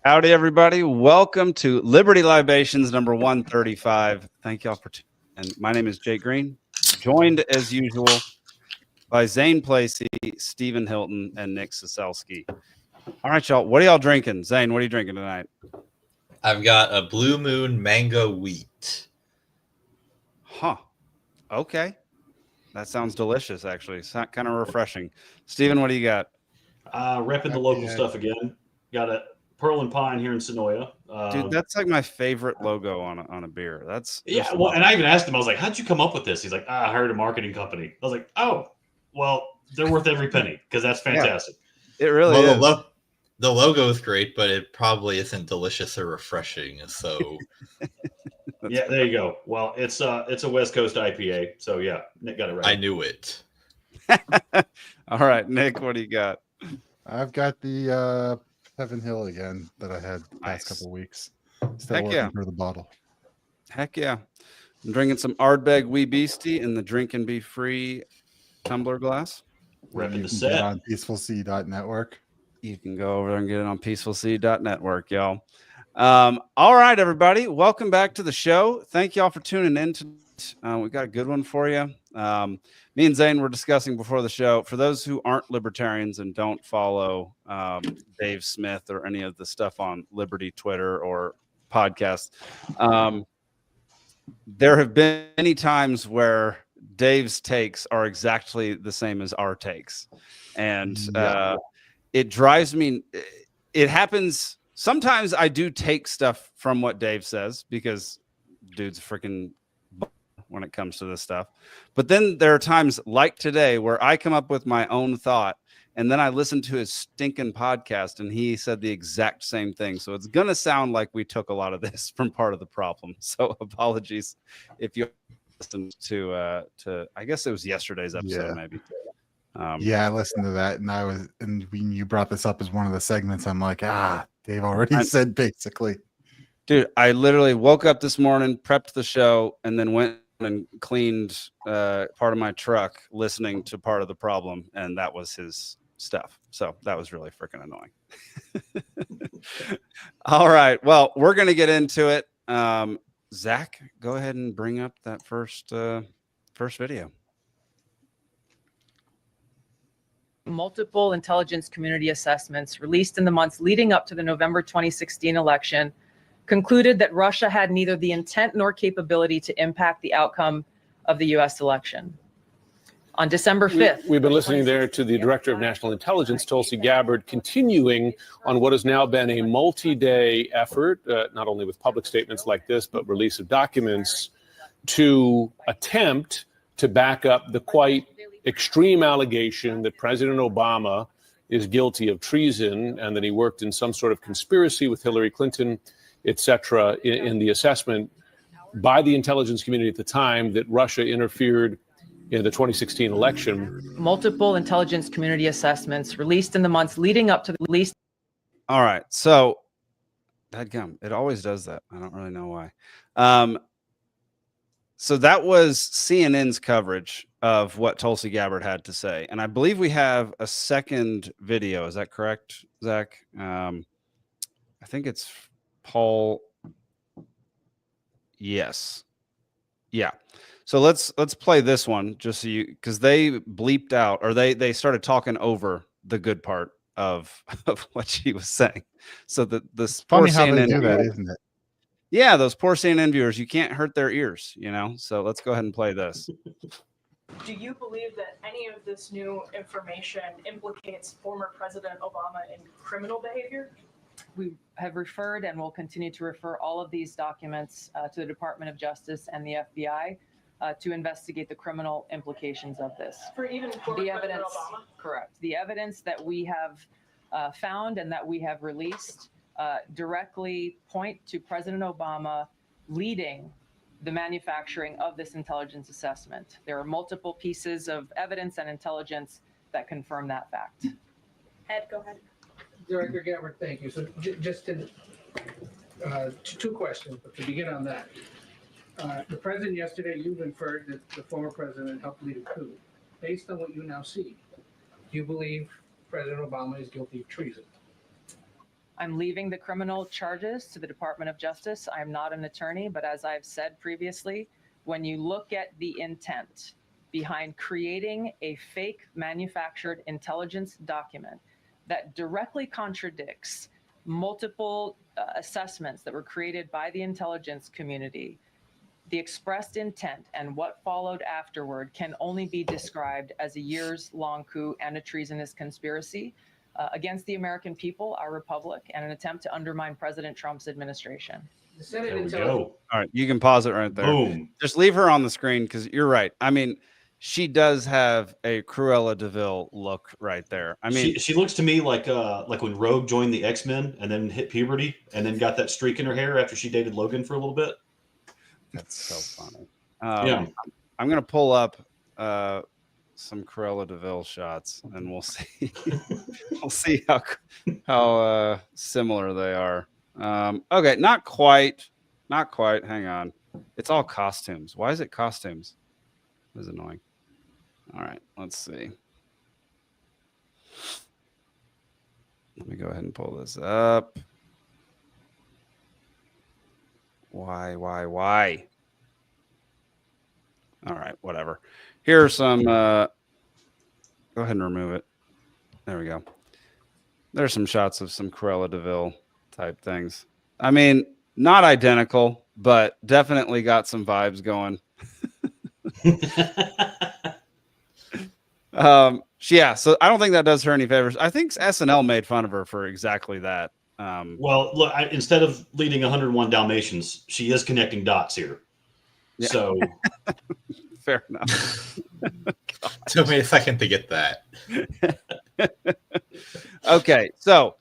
Howdy, everybody. Welcome to Liberty Libations number 135. Thank y'all for tuning in. My name is Jake Green, joined as usual by Zane Placie, Stephen Hilton, and Nick Ciesielski. All right, y'all. What are y'all drinking? Zane, what are you drinking tonight? I've got a Blue Moon Mango Wheat. Huh. Okay. That sounds delicious, actually. It's kind of refreshing. Stephen, what do you got? Repping the local stuff again. Got a Pearl and Pine here in Sonoya. Dude, that's like my favorite logo on a beer. That's yeah. Well, and I even asked him. I was like, "How'd you come up with this?" He's like, "I hired a marketing company." I was like, "Oh, well, they're worth every penny because that's fantastic." Yeah, it really is. The logo is great, but it probably isn't delicious or refreshing. So, yeah, there you go. Well, it's a West Coast IPA, so yeah, Nick got it right. I knew it. All right, Nick, what do you got? I've got the Heaven Hill again that I had the past couple weeks. Still working through the bottle. Heck yeah. I'm drinking some Ardbeg Wee Beastie in the Drink and Be Free tumbler glass. Repping the set. On peacefulsea.network. You can go over there and get it on peacefulsea.network, y'all. All right, everybody. Welcome back to the show. Thank y'all for tuning in. We've got a good one for you. Me and Zane were discussing before the show. For those who aren't libertarians and don't follow Dave Smith or any of the stuff on Liberty Twitter or podcasts, there have been many times where Dave's takes are exactly the same as our takes. And it drives me. It happens. Sometimes I do take stuff from what Dave says because dude's freaking when it comes to this stuff. But then there are times like today where I come up with my own thought and then I listen to his stinking podcast and he said the exact same thing. So it's going to sound like we took a lot of this from Part of the Problem. So apologies if you listened to I guess it was yesterday's episode, maybe. I listened to that and when you brought this up as one of the segments, I'm like, Dave already said basically. Dude, I literally woke up this morning, prepped the show, and then went and cleaned part of my truck listening to Part of the Problem, and that was his stuff. So that was really freaking annoying. All right. Well, we're going to get into it. Zach, go ahead and bring up that first video. Multiple intelligence community assessments released in the months leading up to the November 2016 election concluded that Russia had neither the intent nor capability to impact the outcome of the U.S. election. On December 5th, we've been listening there to the Director of National Intelligence, Tulsi Gabbard, continuing on what has now been a multi-day effort, not only with public statements like this, but release of documents to attempt to back up the quite extreme allegation that President Obama is guilty of treason and that he worked in some sort of conspiracy with Hillary Clinton, etc., in the assessment by the intelligence community at the time that Russia interfered in the 2016 election. Multiple intelligence community assessments released in the months leading up to the release. All right. So, dadgum, it always does that. I don't really know why. So that was CNN's coverage of what Tulsi Gabbard had to say. And I believe we have a second video. Is that correct, Zach? I think it's Paul. Yes. Yeah. So let's play this one just so you, because they bleeped out or they started talking over the good part of what she was saying. So that this funny how they do that, isn't it? Yeah, those poor CNN viewers, you can't hurt their ears, So let's go ahead and play this. Do you believe that any of this new information implicates former President Obama in criminal behavior? We have referred and will continue to refer all of these documents to the Department of Justice and the FBI to investigate the criminal implications of this. For even former President Obama? Correct. The evidence that we have found and that we have released directly point to President Obama leading the manufacturing of this intelligence assessment. There are multiple pieces of evidence and intelligence that confirm that fact. Ed, go ahead. Director Gabbard, thank you. So just to, two questions, but to begin on that. The president yesterday, you've inferred that the former president helped lead a coup. Based on what you now see, do you believe President Obama is guilty of treason? I'm leaving the criminal charges to the Department of Justice. I'm not an attorney, but as I've said previously, when you look at the intent behind creating a fake manufactured intelligence document that directly contradicts multiple assessments that were created by the intelligence community, the expressed intent and what followed afterward can only be described as a years-long coup and a treasonous conspiracy against the American people, our republic, and an attempt to undermine President Trump's administration. The Senate There we Intelligence go. All right, you can pause it right there. Boom. Just leave her on the screen because you're right. I mean, she does have a Cruella de Vil look right there. I mean, She looks to me like when Rogue joined the X-Men and then hit puberty and then got that streak in her hair after she dated Logan for a little bit. that's so funny. Yeah. I'm gonna pull up some Cruella de Vil shots, and we'll see. We'll see how similar they are. Okay, not quite. Hang on. It's all costumes. Why is it costumes? This is annoying. All right, let's see. Let me go ahead and pull this up. Why? All right, whatever. Here are some. Go ahead and remove it. There we go. There's some shots of some Cruella de Vil type things. I mean, not identical, but definitely got some vibes going. Yeah, so I don't think that does her any favors. I think SNL made fun of her for exactly that. Well, look, instead of leading 101 Dalmatians, she is connecting dots here. Yeah. So fair enough. Took me a second to get that. Okay, so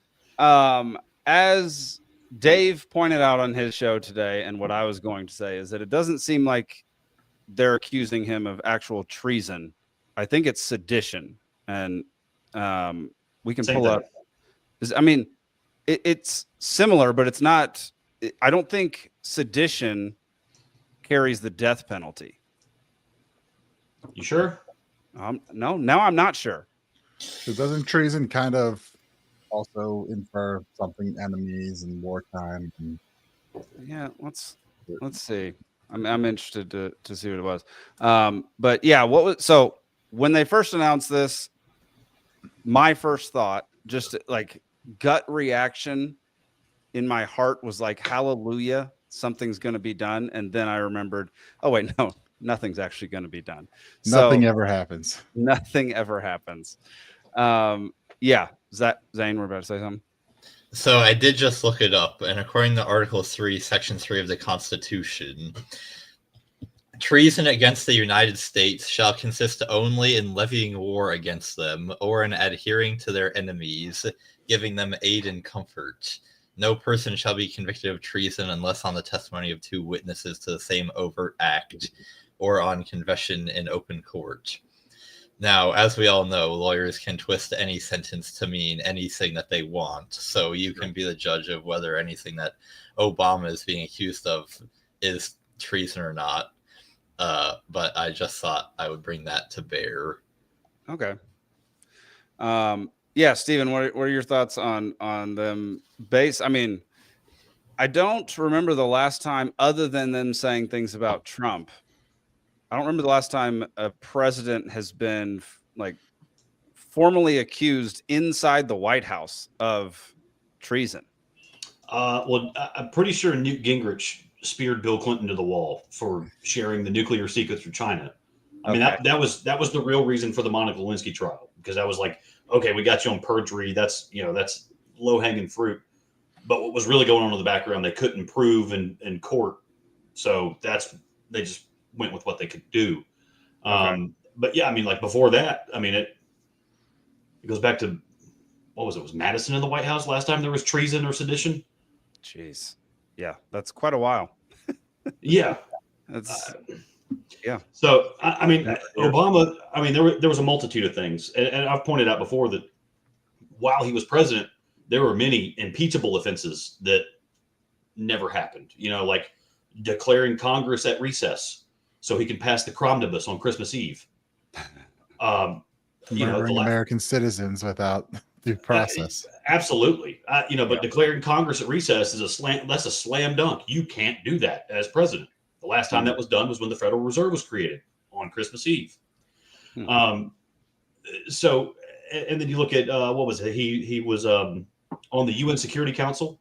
as Dave pointed out on his show today, and what I was going to say is that it doesn't seem like they're accusing him of actual treason. I think it's sedition, and we can Same pull thing. up. I mean, it's similar, but it's not. I don't think sedition carries the death penalty. You sure? No, now I'm not sure. So doesn't treason kind of also infer something enemies and wartime? And Yeah, let's see. I'm interested to see what it was. But yeah, so when they first announced this, my first thought, just like gut reaction in my heart, was like, hallelujah, something's going to be done. And then I remembered, oh wait, no, nothing's actually going to be done. nothing ever happens. Nothing ever happens. Yeah, Zane, we're about to say something. So I did just look it up, and according to Article 3, Section 3 of the Constitution, treason against the United States shall consist only in levying war against them, or in adhering to their enemies, giving them aid and comfort. No person shall be convicted of treason unless on the testimony of 2 witnesses to the same overt act, or on confession in open court. Now, as we all know, lawyers can twist any sentence to mean anything that they want, so you can be the judge of whether anything that Obama is being accused of is treason or not. But I just thought I would bring that to bear. Okay. Yeah, Stephen, what are your thoughts on them I mean, I don't remember the last time, other than them saying things about Trump, I don't remember the last time a president has been like formally accused inside the White House of treason. Well, I'm pretty sure Newt Gingrich speared Bill Clinton to the wall for sharing the nuclear secrets with China. I mean, Okay. that was the real reason for the Monica Lewinsky trial, because I was like, okay, we got you on perjury. That's low hanging fruit. But what was really going on in the background, they couldn't prove in court. So they just went with what they could do. Okay. But yeah, I mean, like before that, I mean, it goes back to, what was it? Was Madison in the White House last time there was treason or sedition? Jeez. Yeah, that's quite a while. Yeah. That's yeah. So, I mean, Yeah. Obama, I mean, there was a multitude of things. And I've pointed out before that while he was president, there were many impeachable offenses that never happened. Like declaring Congress at recess so he can pass the Cromnibus on Christmas Eve. Murdering American citizens without due process. Absolutely. But declaring Congress at recess is that's a slam dunk. You can't do that as president. The last time that was done was when the Federal Reserve was created on Christmas Eve. So, and then you look at what was it? He was on the UN Security Council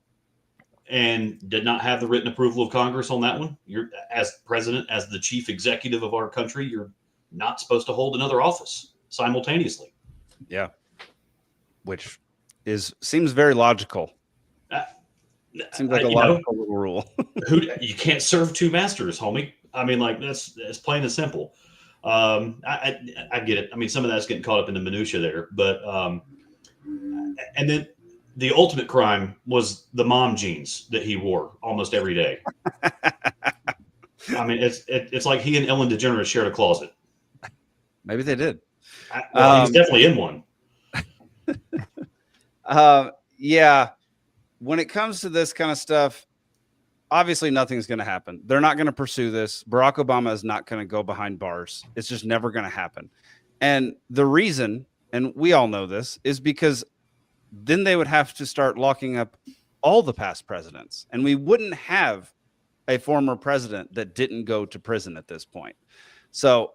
and did not have the written approval of Congress on that one. You're, as president, as the chief executive of our country, you're not supposed to hold another office simultaneously. Yeah, which seems very logical. Seems like a logical little rule. You can't serve two masters, homie. I mean, like that's plain and simple. I get it. I mean, some of that's getting caught up in the minutia there, but and then the ultimate crime was the mom jeans that he wore almost every day. I mean, it's like he and Ellen DeGeneres shared a closet. Maybe they did. He's definitely in one. Yeah. When it comes to this kind of stuff, obviously nothing's going to happen. They're not going to pursue this. Barack Obama is not going to go behind bars. It's just never going to happen. And the reason, and we all know this, is because then they would have to start locking up all the past presidents. And we wouldn't have a former president that didn't go to prison at this point. So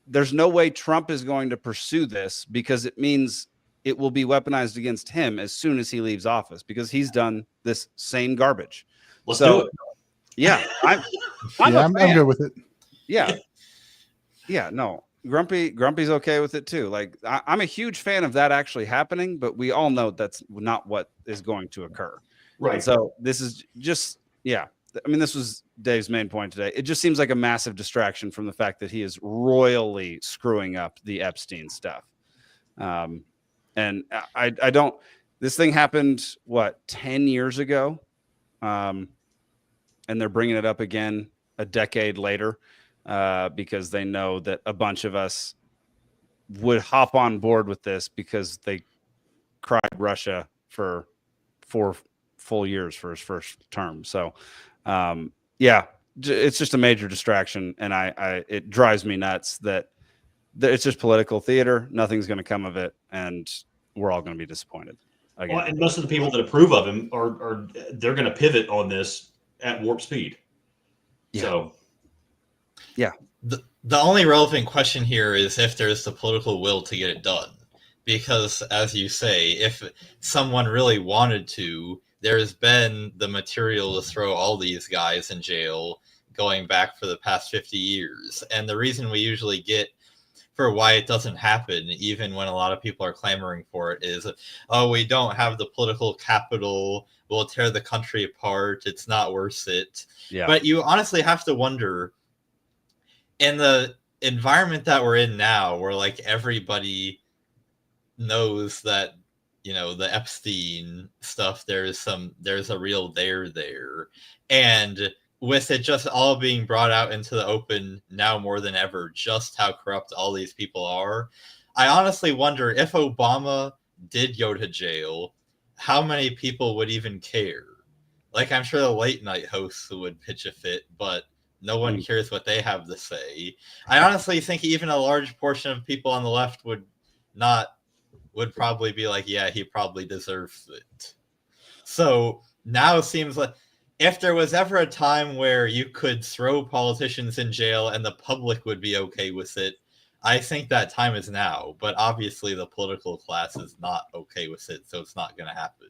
there's no way Trump is going to pursue this, because it means it will be weaponized against him as soon as he leaves office, because he's done this same garbage. Let's do it. Yeah, I'm good with it. Yeah. Yeah, no. Grumpy's okay with it too. Like I'm a huge fan of that actually happening, but we all know that's not what is going to occur. Right. And so this is just, yeah. I mean, this was Dave's main point today. It just seems like a massive distraction from the fact that he is royally screwing up the Epstein stuff. And I don't, this thing happened, 10 years ago? And they're bringing it up again a decade later because they know that a bunch of us would hop on board with this because they cried Russia for 4 full years for his first term. So, yeah, it's just a major distraction. And it drives me nuts that it's just political theater. Nothing's going to come of it. And we're all going to be disappointed. Again. Well, and most of the people that approve of him they're going to pivot on this at warp speed. Yeah. So, yeah. The only relevant question here is if there's the political will to get it done. Because, as you say, if someone really wanted to, there's been the material to throw all these guys in jail going back for the past 50 years. And the reason we usually get for why it doesn't happen, even when a lot of people are clamoring for it, is, oh, we don't have the political capital, we'll tear the country apart, it's not worth it. Yeah. But you honestly have to wonder, in the environment that we're in now, where like everybody knows that, the Epstein stuff, there's a real there. And with it just all being brought out into the open now more than ever, just how corrupt all these people are, I honestly wonder if Obama did go to jail, how many people would even care? Like, I'm sure the late night hosts would pitch a fit, but no one cares what they have to say. I honestly think even a large portion of people on the left would probably be like, yeah, he probably deserves it. So now it seems like if there was ever a time where you could throw politicians in jail and the public would be okay with it, I think that time is now. But obviously the political class is not okay with it, so it's not going to happen.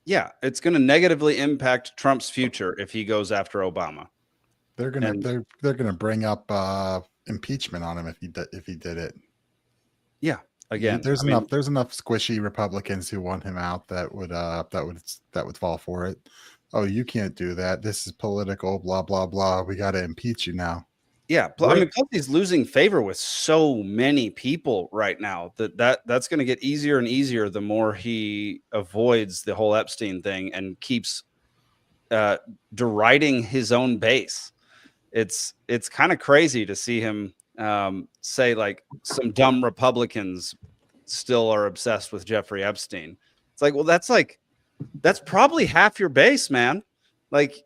Yeah, it's going to negatively impact Trump's future if he goes after Obama. They're gonna bring up impeachment on him if he did it. Yeah. Again, there's enough squishy Republicans who want him out that would fall for it. Oh, you can't do that. This is political, blah, blah, blah. We got to impeach you now. Yeah. I mean, plus he's losing favor with so many people right now that's going to get easier and easier the more he avoids the whole Epstein thing and keeps deriding his own base. It's kind of crazy to see him say like some dumb Republicans still are obsessed with Jeffrey Epstein. It's like, well, that's probably half your base, man. Like,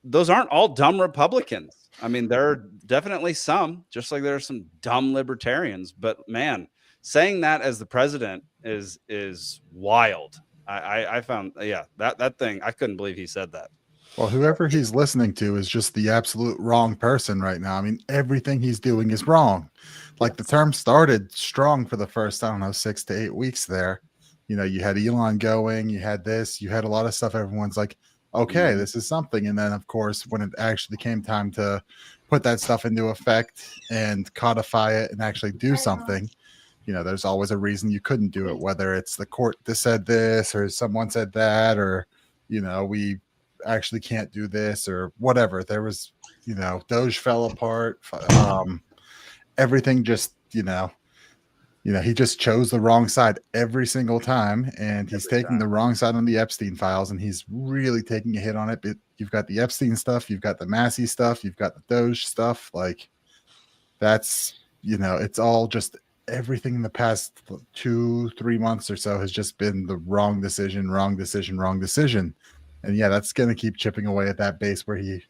those aren't all dumb Republicans. I mean, there are definitely some, just like there are some dumb libertarians, but man, saying that as the president is wild. I found, that thing, I couldn't believe he said that. Well, whoever he's listening to is just the absolute wrong person right now. I mean, everything he's doing is wrong. Like the term started strong for the first, I don't know, 6 to 8 weeks there. You know, you had Elon going, you had this, you had a lot of stuff. Everyone's like, okay, this is something. And then, of course, when it actually came time to put that stuff into effect and codify it and actually do something, you know, there's always a reason you couldn't do it, whether it's the court that said this or someone said that, or, you know, we actually can't do this or whatever. There was, you know, Doge fell apart. Everything just, you know, he just chose the wrong side every single time, and he's taking the wrong side on the Epstein files, and he's really taking a hit on it. But you've got the Epstein stuff, you've got the Massey stuff, you've got the Doge stuff. Like that's, you know, it's all just everything in the past 2-3 months or so has just been the wrong decision. And yeah, that's going to keep chipping away at that base where he,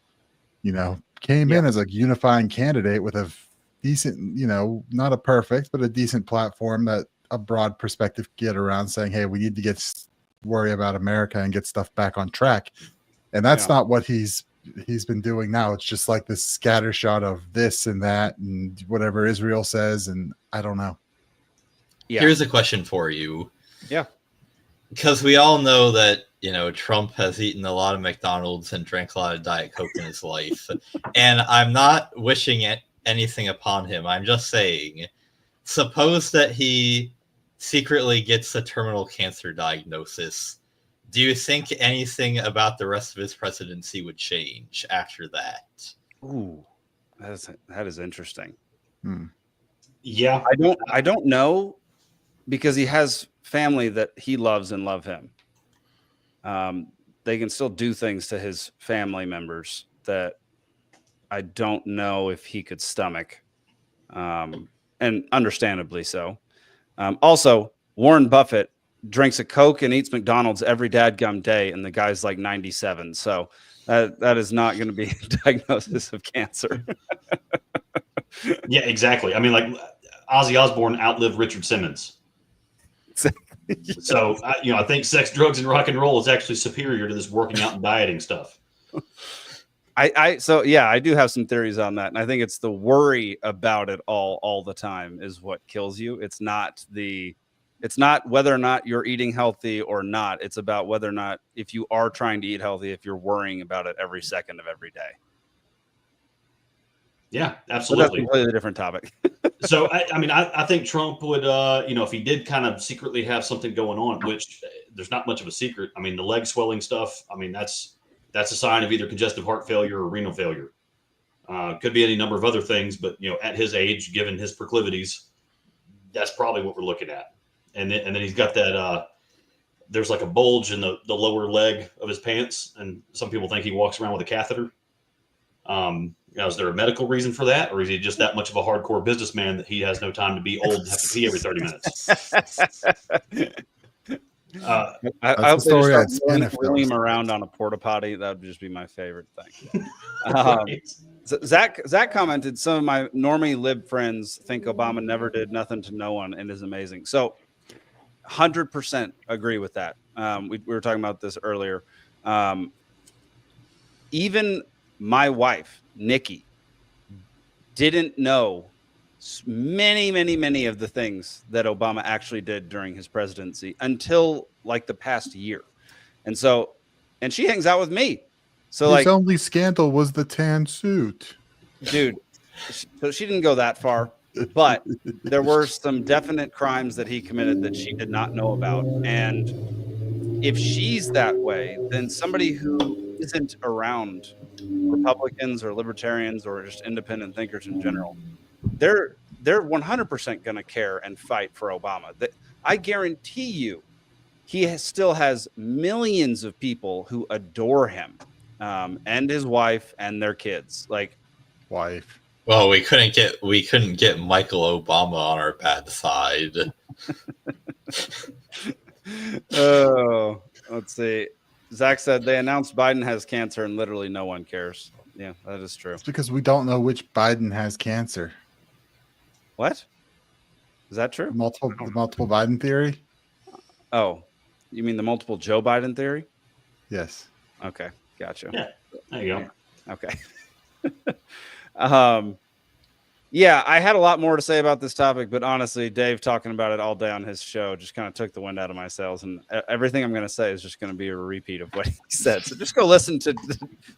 you know, came in as a unifying candidate with a decent, you know, not a perfect, but a decent platform that a broad perspective get around, saying, hey, we need to worry about America and get stuff back on track. And that's not what he's been doing now. It's just like this scattershot of this and that and whatever Israel says. And I don't know. Yeah. Here's a question for you. Yeah. Because we all know that, you know, Trump has eaten a lot of McDonald's and drank a lot of Diet Coke in his life. And I'm not wishing anything upon him. I'm just saying, suppose that he secretly gets a terminal cancer diagnosis. Do you think anything about the rest of his presidency would change after that? Ooh, that is interesting. Yeah. I don't know, because he has family that he loves and love him. They can still do things to his family members that I don't know if he could stomach, and understandably so. Also, Warren Buffett drinks a Coke and eats McDonald's every dadgum day, and the guy's like 97. So that is not going to be a diagnosis of cancer. Yeah, exactly. I mean, like Ozzy Osbourne outlived Richard Simmons. So, you know, I think sex, drugs, and rock and roll is actually superior to this working out and dieting stuff. So I do have some theories on that, and I think it's the worry about it all the time is what kills you. It's not whether or not you're eating healthy or not. It's about whether or not, if you are trying to eat healthy, if you're worrying about it every second of every day. Yeah, absolutely. But that's a completely different topic. So, I think Trump would, you know, if he did kind of secretly have something going on, which there's not much of a secret. I mean, the leg swelling stuff, I mean, that's a sign of either congestive heart failure or renal failure. Could be any number of other things, but, you know, at his age, given his proclivities, that's probably what we're looking at. And then he's got that, there's like a bulge in the lower leg of his pants. And some people think he walks around with a catheter. Now, is there a medical reason for that? Or is he just that much of a hardcore businessman that he has no time to be old and have to pee every 30 minutes? I hope they just start wheeling him around on a porta potty. That would just be my favorite thing. Zach commented, some of my normie lib friends think Obama never did nothing to no one and is amazing. So 100% agree with that. We were talking about this earlier. Even my wife, Nikki, didn't know many of the things that Obama actually did during his presidency until like the past year. And she hangs out with me. So his only scandal was the tan suit. Dude, so she didn't go that far, but there were some definite crimes that he committed that she did not know about. And if she's that way, then somebody who isn't around Republicans or libertarians or just independent thinkers in general, they're 100% going to care and fight for Obama. I guarantee you, he still has millions of people who adore him, and his wife and their kids. Like, wife. Well, we couldn't get Michael Obama on our bad side. Oh, let's see. Zach said they announced Biden has cancer and literally no one cares. Yeah, that is true. It's because we don't know which Biden has cancer. What? Is that true? The multiple Biden theory. Oh, you mean the multiple Joe Biden theory? Yes. Okay, gotcha. Yeah, there you go. Okay. Yeah, I had a lot more to say about this topic, but honestly, Dave talking about it all day on his show just kind of took the wind out of my sails, and everything I'm going to say is just going to be a repeat of what he said. So just go listen to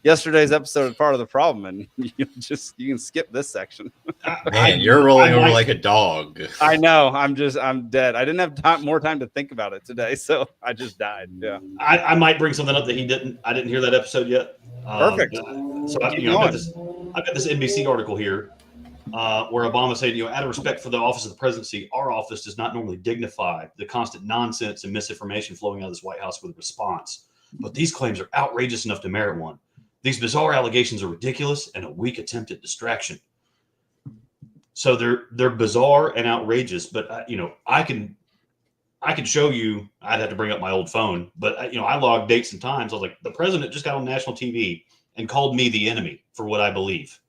yesterday's episode of Part of the Problem, and you can skip this section. Man, you're rolling over like a dog. I know. I'm dead. I didn't have more time to think about it today, so I just died. Yeah. I might bring something up that he didn't. I didn't hear that episode yet. Perfect. So I've got this NBC article here. Where Obama said, out of respect for the office of the presidency, our office does not normally dignify the constant nonsense and misinformation flowing out of this White House with a response. But these claims are outrageous enough to merit one. These bizarre allegations are ridiculous and a weak attempt at distraction. So they're bizarre and outrageous. But I can show you. I'd have to bring up my old phone. But I logged dates and times. I was like, the president just got on national TV and called me the enemy for what I believe.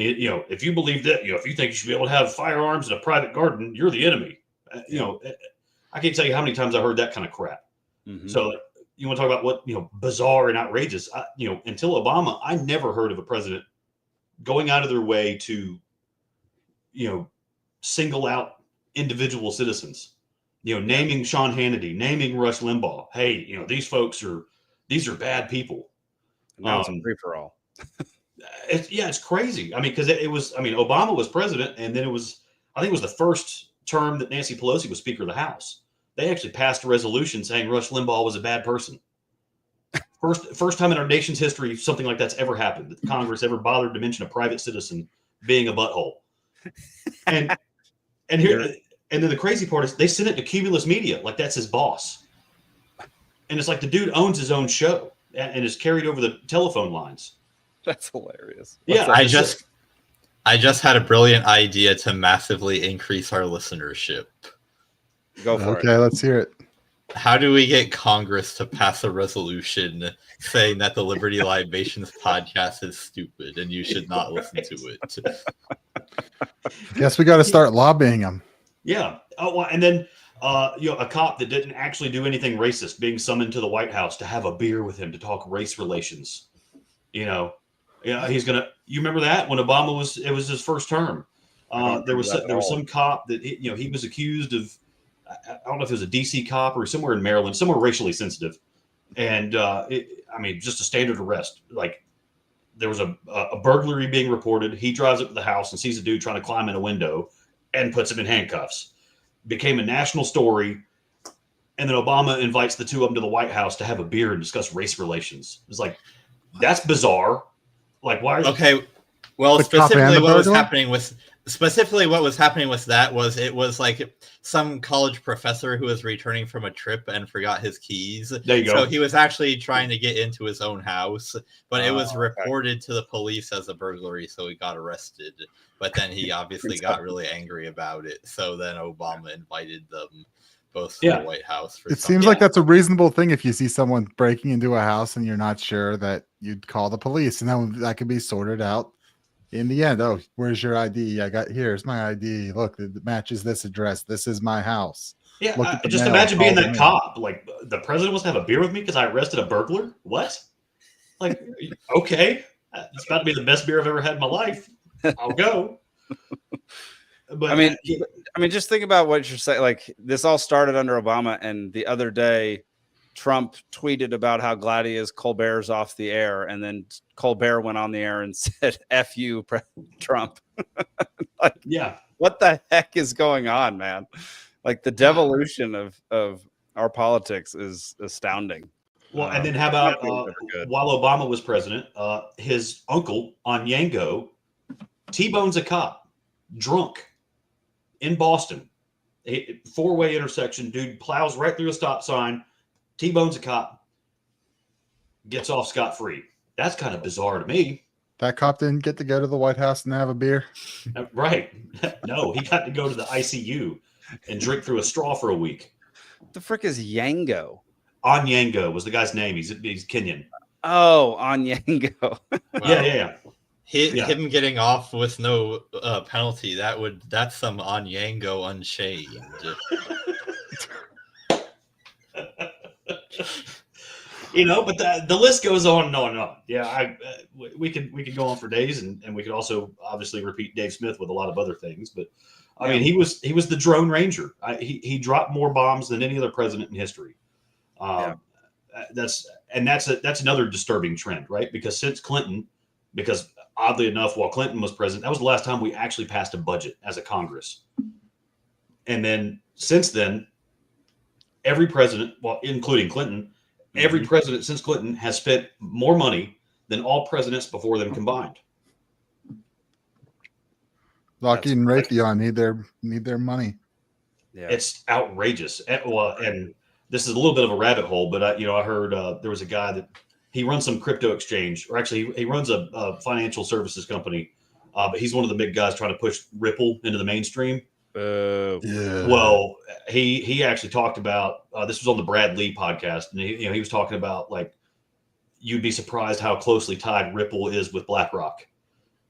If you believe that, if you think you should be able to have firearms in a private garden, you're the enemy. I can't tell you how many times I heard that kind of crap. Mm-hmm. So you want to talk about what, bizarre and outrageous, until Obama, I never heard of a president going out of their way to, single out individual citizens, naming Sean Hannity, naming Rush Limbaugh. Hey, these are bad people. And now it's a free for all. It's crazy. I mean, because Obama was president, and then I think it was the first term that Nancy Pelosi was Speaker of the House. They actually passed a resolution saying Rush Limbaugh was a bad person. First time in our nation's history something like that's ever happened, that Congress ever bothered to mention a private citizen being a butthole. And then the crazy part is they sent it to Cumulus Media like that's his boss. And it's like the dude owns his own show and is carried over the telephone lines. That's hilarious. I just had a brilliant idea to massively increase our listenership. Go for it. Okay, let's hear it. How do we get Congress to pass a resolution saying that the Liberty Libations podcast is stupid and you should not listen to it? Guess we got to start lobbying them. Yeah. Oh, well, and then a cop that didn't actually do anything racist being summoned to the White House to have a beer with him to talk race relations. He's gonna. You remember that when Obama it was his first term. There was some cop that he was accused of. I don't know if it was a DC cop or somewhere in Maryland, somewhere racially sensitive, and just a standard arrest. Like there was a burglary being reported. He drives up to the house and sees a dude trying to climb in a window, and puts him in handcuffs. Became a national story, and then Obama invites the two of them to the White House to have a beer and discuss race relations. It's like that's bizarre. Like why? Okay, well, specifically what was happening with that was it was like some college professor who was returning from a trip and forgot his keys. There you go. So he was actually trying to get into his own house, but it was reported to the police as a burglary, so he got arrested. But then he obviously got really angry about it. So then Obama invited them both to the White House. It seems like that's a reasonable thing if you see someone breaking into a house and you're not sure, that you'd call the police, and then that could be sorted out in the end. Oh, where's your ID? Here's my ID. Look, it matches this address. This is my house. Yeah, just imagine being that cop. Like the president wants to have a beer with me because I arrested a burglar. What? Like, okay, it's about to be the best beer I've ever had in my life. I'll go. But I mean, just think about what you're saying. Like this all started under Obama, and the other day, Trump tweeted about how glad he is Colbert's off the air, and then Colbert went on the air and said, "F you, Trump." What the heck is going on, man? Like the devolution of our politics is astounding. Well, and then how about while Obama was president, his uncle Onyango T-bones a cop drunk in Boston, a four-way intersection. Dude plows right through a stop sign, T-bones a cop, gets off scot-free. That's kind of bizarre to me. That cop didn't get to go to the White House and have a beer. Right. No, he got to go to the ICU and drink through a straw for a week. What the frick is Yango? Onyango was the guy's name. He's Kenyan. Oh, Onyango. Yeah. Him getting off with no penalty, that's some Onyango Unchained. But the list goes on and on and on. Yeah, we could go on for days, and we could also obviously repeat Dave Smith with a lot of other things. But I mean, he was the drone ranger. He dropped more bombs than any other president in history. That's another disturbing trend, right? Because since Clinton, oddly enough, while Clinton was president, that was the last time we actually passed a budget as a Congress. And then since then, every president, well, including Clinton, every president since Clinton has spent more money than all presidents before them combined. Lockheed and Raytheon need their money. Yeah. It's outrageous. And this is a little bit of a rabbit hole, but I heard there was a guy that he runs some crypto exchange, or actually he runs a financial services company, but he's one of the big guys trying to push Ripple into the mainstream. Yeah. Well, he actually talked about this was on the Brad Lee podcast, and he was talking about, like, you'd be surprised how closely tied Ripple is with BlackRock,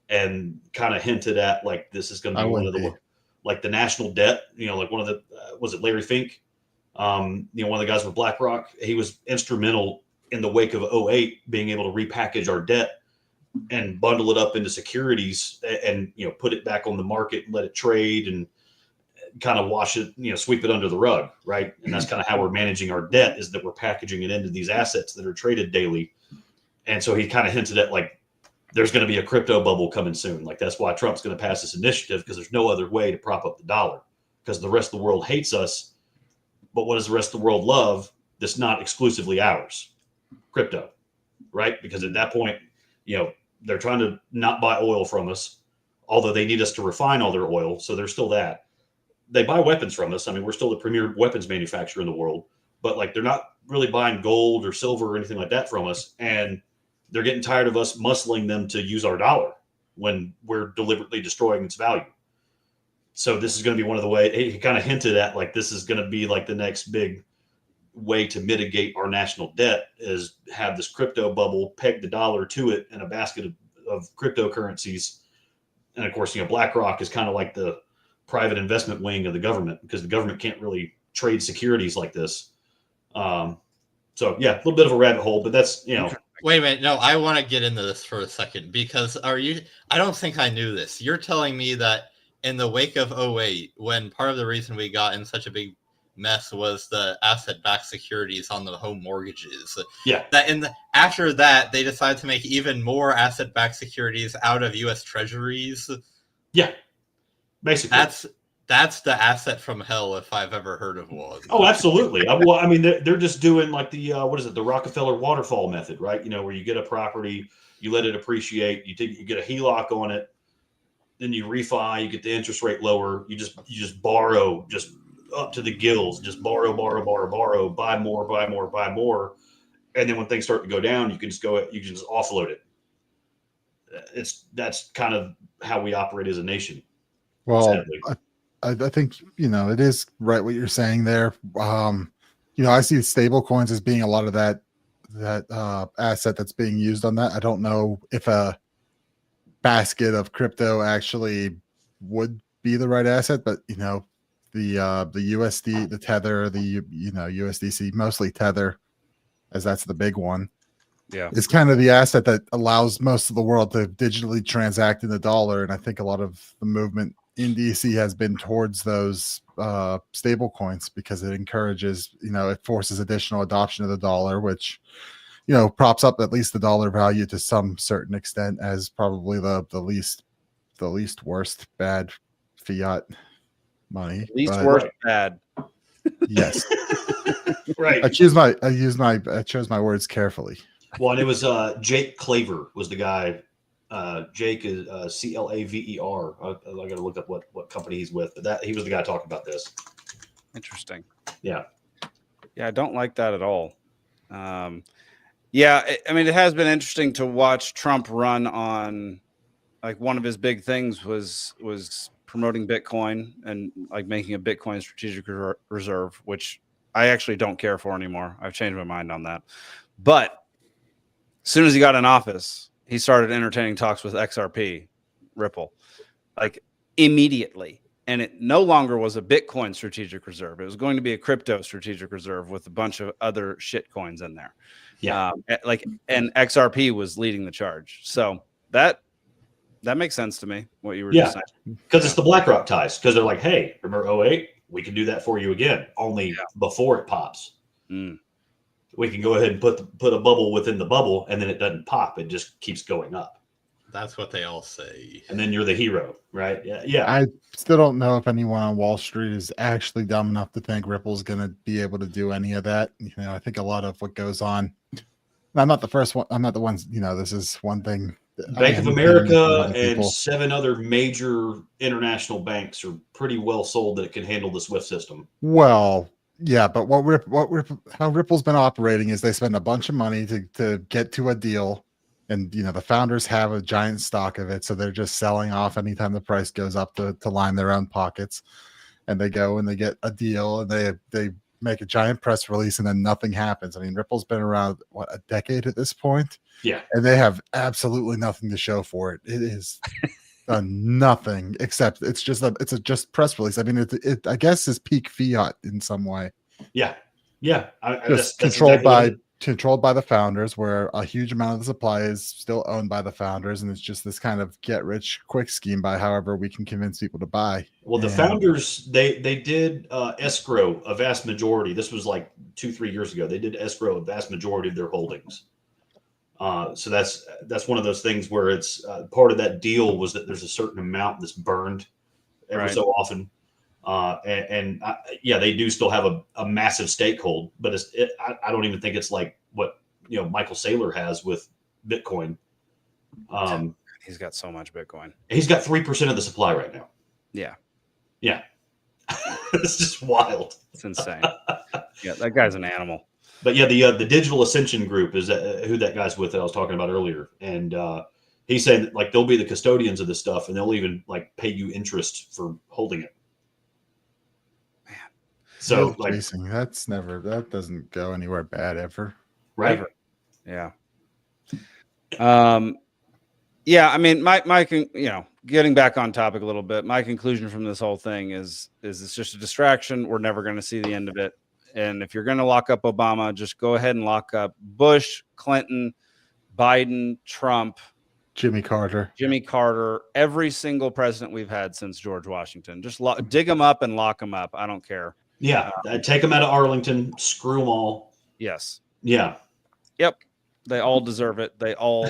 and kind of hinted at, like, this is going to be one of the national debt. Like one of the was it Larry Fink? One of the guys with BlackRock. He was instrumental in the wake of 2008 being able to repackage our debt and bundle it up into securities and put it back on the market and let it trade and kind of wash it, sweep it under the rug, right? And that's kind of how we're managing our debt, is that we're packaging it into these assets that are traded daily. And so he kind of hinted at, like, there's going to be a crypto bubble coming soon. Like, that's why Trump's going to pass this initiative, because there's no other way to prop up the dollar, because the rest of the world hates us. But what does the rest of the world love that's not exclusively ours? Crypto, right? Because at that point, they're trying to not buy oil from us, although they need us to refine all their oil. So there's still that. They buy weapons from us. I mean, we're still the premier weapons manufacturer in the world, but, like, they're not really buying gold or silver or anything like that from us. And they're getting tired of us muscling them to use our dollar when we're deliberately destroying its value. So this is going to be one of the ways he kind of hinted at, like, this is going to be like the next big way to mitigate our national debt, is have this crypto bubble, peg the dollar to it in a basket of cryptocurrencies. And of course, BlackRock is kind of like the private investment wing of the government, because the government can't really trade securities like this. So yeah, a little bit of a rabbit hole, but that's, Wait a minute. No, I want to get into this for a second, because I don't think I knew this. You're telling me that in the wake of 2008, when part of the reason we got in such a big mess was the asset-backed securities on the home mortgages. Yeah. After that, they decided to make even more asset-backed securities out of U.S. Treasuries. Yeah. Basically. That's the asset from hell, if I've ever heard of one. Oh, absolutely. Well, I mean, they're just doing, like, the the Rockefeller waterfall method, right? Where you get a property, you let it appreciate, you get a HELOC on it, then you refi, you get the interest rate lower, you just borrow, just up to the gills, just borrow, buy more, and then when things start to go down, you can just offload it. That's kind of how we operate as a nation. Well, sadly. I think, it is right what you're saying there. I see stable coins as being a lot of that asset that's being used on that. I don't know if a basket of crypto actually would be the right asset, but the USD, the Tether, the USDC, mostly Tether, as that's the big one. Yeah, it's kind of the asset that allows most of the world to digitally transact in the dollar, and I think a lot of the movement in DC has been towards those stable coins, because it encourages, it forces additional adoption of the dollar, which props up at least the dollar value to some certain extent, as probably the least worst bad fiat money. Least worst bad. Yes. Right. I chose my words carefully. Well, and it was Jake Claver was the guy. Jake is Claver. I got to look up what company he's with, but he was the guy talking about this. Interesting. Yeah. Yeah, I don't like that at all. Yeah, I mean, it has been interesting to watch Trump run on, like, one of his big things was promoting Bitcoin and, like, making a Bitcoin strategic reserve, which I actually don't care for anymore. I've changed my mind on that. But as soon as he got in office, he started entertaining talks with XRP, Ripple, like immediately. And it no longer was a Bitcoin strategic reserve. It was going to be a crypto strategic reserve with a bunch of other shit coins in there. Yeah. And XRP was leading the charge. So that makes sense to me, what you were just saying. Because it's the BlackRock ties. Because they're like, hey, remember 08? We can do that for you again, only before it pops. We can go ahead and put a bubble within the bubble, and then it doesn't pop. It just keeps going up. That's what they all say. And then you're the hero, right? Yeah. I still don't know if anyone on Wall Street is actually dumb enough to think Ripple's going to be able to do any of that. I think a lot of what goes on. I'm not the first one. I'm not the ones. This is one thing. Bank of America and 7 other major international banks are pretty well sold that it can handle the SWIFT system. Well, yeah, but how Ripple's been operating is they spend a bunch of money to get to a deal, and the founders have a giant stock of it, so they're just selling off anytime the price goes up to line their own pockets, and they go and they get a deal, and they make a giant press release, and then nothing happens. I mean, Ripple's been around a decade at this point. Yeah, and they have absolutely nothing to show for it. It is nothing except it's just press release. I mean, it I guess is peak fiat in some way. Yeah. That's controlled by the founders, where a huge amount of the supply is still owned by the founders, and it's just this kind of get rich quick scheme by however we can convince people to buy. Well, the founders they did escrow a vast majority. This was like 2-3 years ago. They did escrow a vast majority of their holdings. So that's one of those things where it's part of that deal was that there's a certain amount that's burned every so often. They do still have a massive stakehold, but I don't even think it's like what Michael Saylor has with Bitcoin. He's got so much Bitcoin. He's got 3% of the supply right now. Yeah. It's just wild. It's insane. Yeah, that guy's an animal. But yeah, the Digital Ascension Group is who that guy's with that I was talking about earlier, and he said like they'll be the custodians of this stuff, and they'll even like pay you interest for holding it. Man, so that doesn't go anywhere bad ever, right? Ever. Yeah. I mean, my getting back on topic a little bit, my conclusion from this whole thing is it's just a distraction. We're never going to see the end of it. And if you're going to lock up Obama, just go ahead and lock up Bush, Clinton, Biden, Trump, Jimmy Carter, every single president we've had since George Washington. Just dig them up and lock them up. I don't care. Yeah. Take them out of Arlington, screw them all. Yes. Yeah. Yep. They all deserve it. They all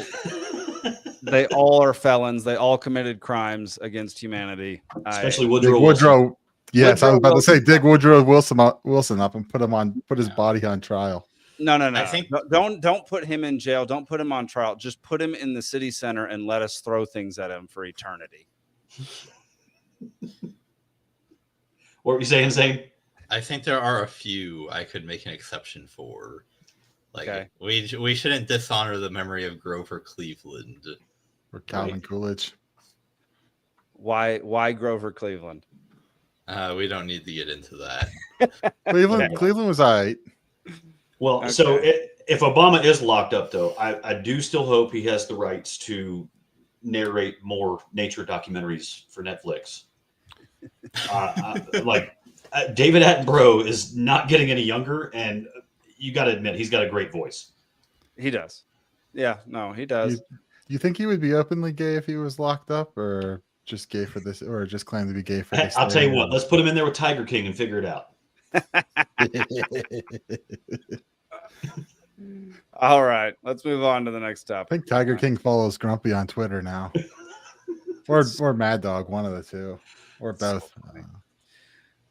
are felons. They all committed crimes against humanity. Especially Woodrow Wilson. Yes, I was about to say dig Woodrow Wilson up and put his body on trial. No. I think don't put him in jail. Don't put him on trial. Just put him in the city center and let us throw things at him for eternity. What were you saying, Zane? I think there are a few I could make an exception for. Like we shouldn't dishonor the memory of Grover Cleveland or Calvin Coolidge. Why Grover Cleveland? We don't need to get into that. Cleveland was all right. Well, okay. So if Obama is locked up, though, I do still hope he has the rights to narrate more nature documentaries for Netflix. David Attenborough is not getting any younger, and you got to admit he's got a great voice. He does. Yeah, no, he does. You think he would be openly gay if he was locked up, or just gay for this, or just claim to be gay for this? I'll tell you what. Let's put him in there with Tiger King and figure it out. All right, let's move on to the next topic. I think Tiger King follows Grumpy on Twitter now, or Mad Dog, one of the two, or both.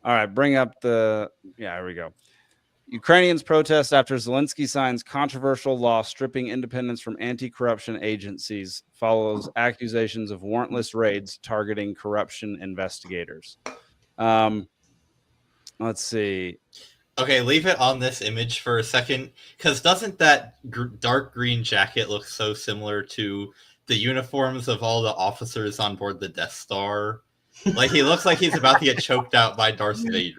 All right, bring up here we go. Ukrainians protest after Zelensky signs controversial law stripping independence from anti-corruption agencies, follows accusations of warrantless raids targeting corruption investigators. Let's see. Okay, leave it on this image for a second, because doesn't that dark green jacket look so similar to the uniforms of all the officers on board the Death Star? Like, he looks like he's about to get choked out by Darth Vader.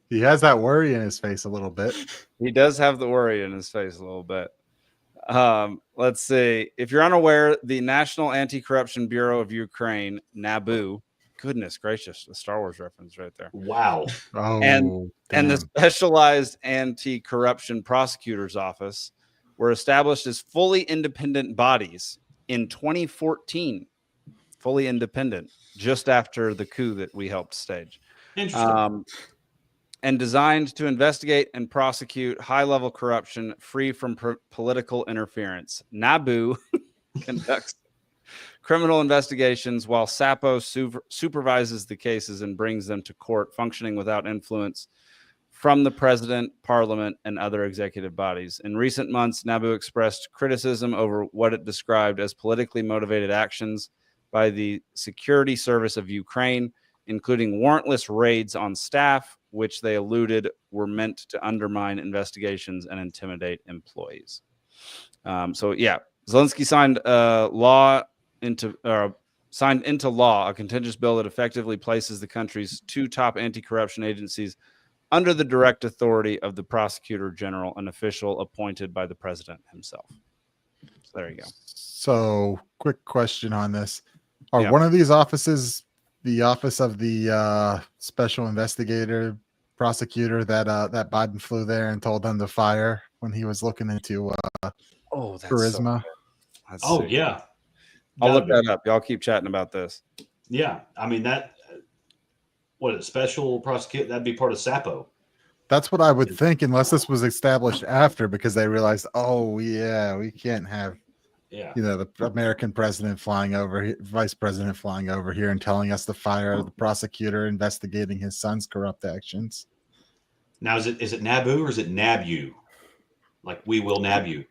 He has that worry in his face a little bit. He does have the worry in his face a little bit. Let's see. If you're unaware, the National Anti-Corruption Bureau of Ukraine, NABU, goodness gracious, the Star Wars reference right there. Wow. Oh, And the damn. Specialized Anti-Corruption Prosecutor's Office were established as fully independent bodies in 2014. Fully independent, just after the coup that we helped stage. Interesting. And designed to investigate and prosecute high-level corruption free from political interference. NABU conducts criminal investigations while SAPO supervises the cases and brings them to court, functioning without influence from the president, parliament, and other executive bodies. In recent months, NABU expressed criticism over what it described as politically motivated actions by the Security Service of Ukraine, including warrantless raids on staff, which they alluded were meant to undermine investigations and intimidate employees. Zelensky signed into law a contentious bill that effectively places the country's two top anti-corruption agencies under the direct authority of the prosecutor general, an official appointed by the president himself. So there you go. So, quick question on this: Are Yeah. one of these offices the office of the special investigator prosecutor that Biden flew there and told them to fire when he was looking into charisma? Oh, yeah. I'll look Gotta be. that up. Y'all keep chatting about this. Yeah. I mean, what a special prosecutor, that'd be part of SAPO. That's what I would think, unless this was established after, because they realized, oh yeah, we can't have the American president flying over, vice president flying over here and telling us to fire the prosecutor investigating his son's corrupt actions. Now, is it NABU or is it NABU? Like, we will nab you.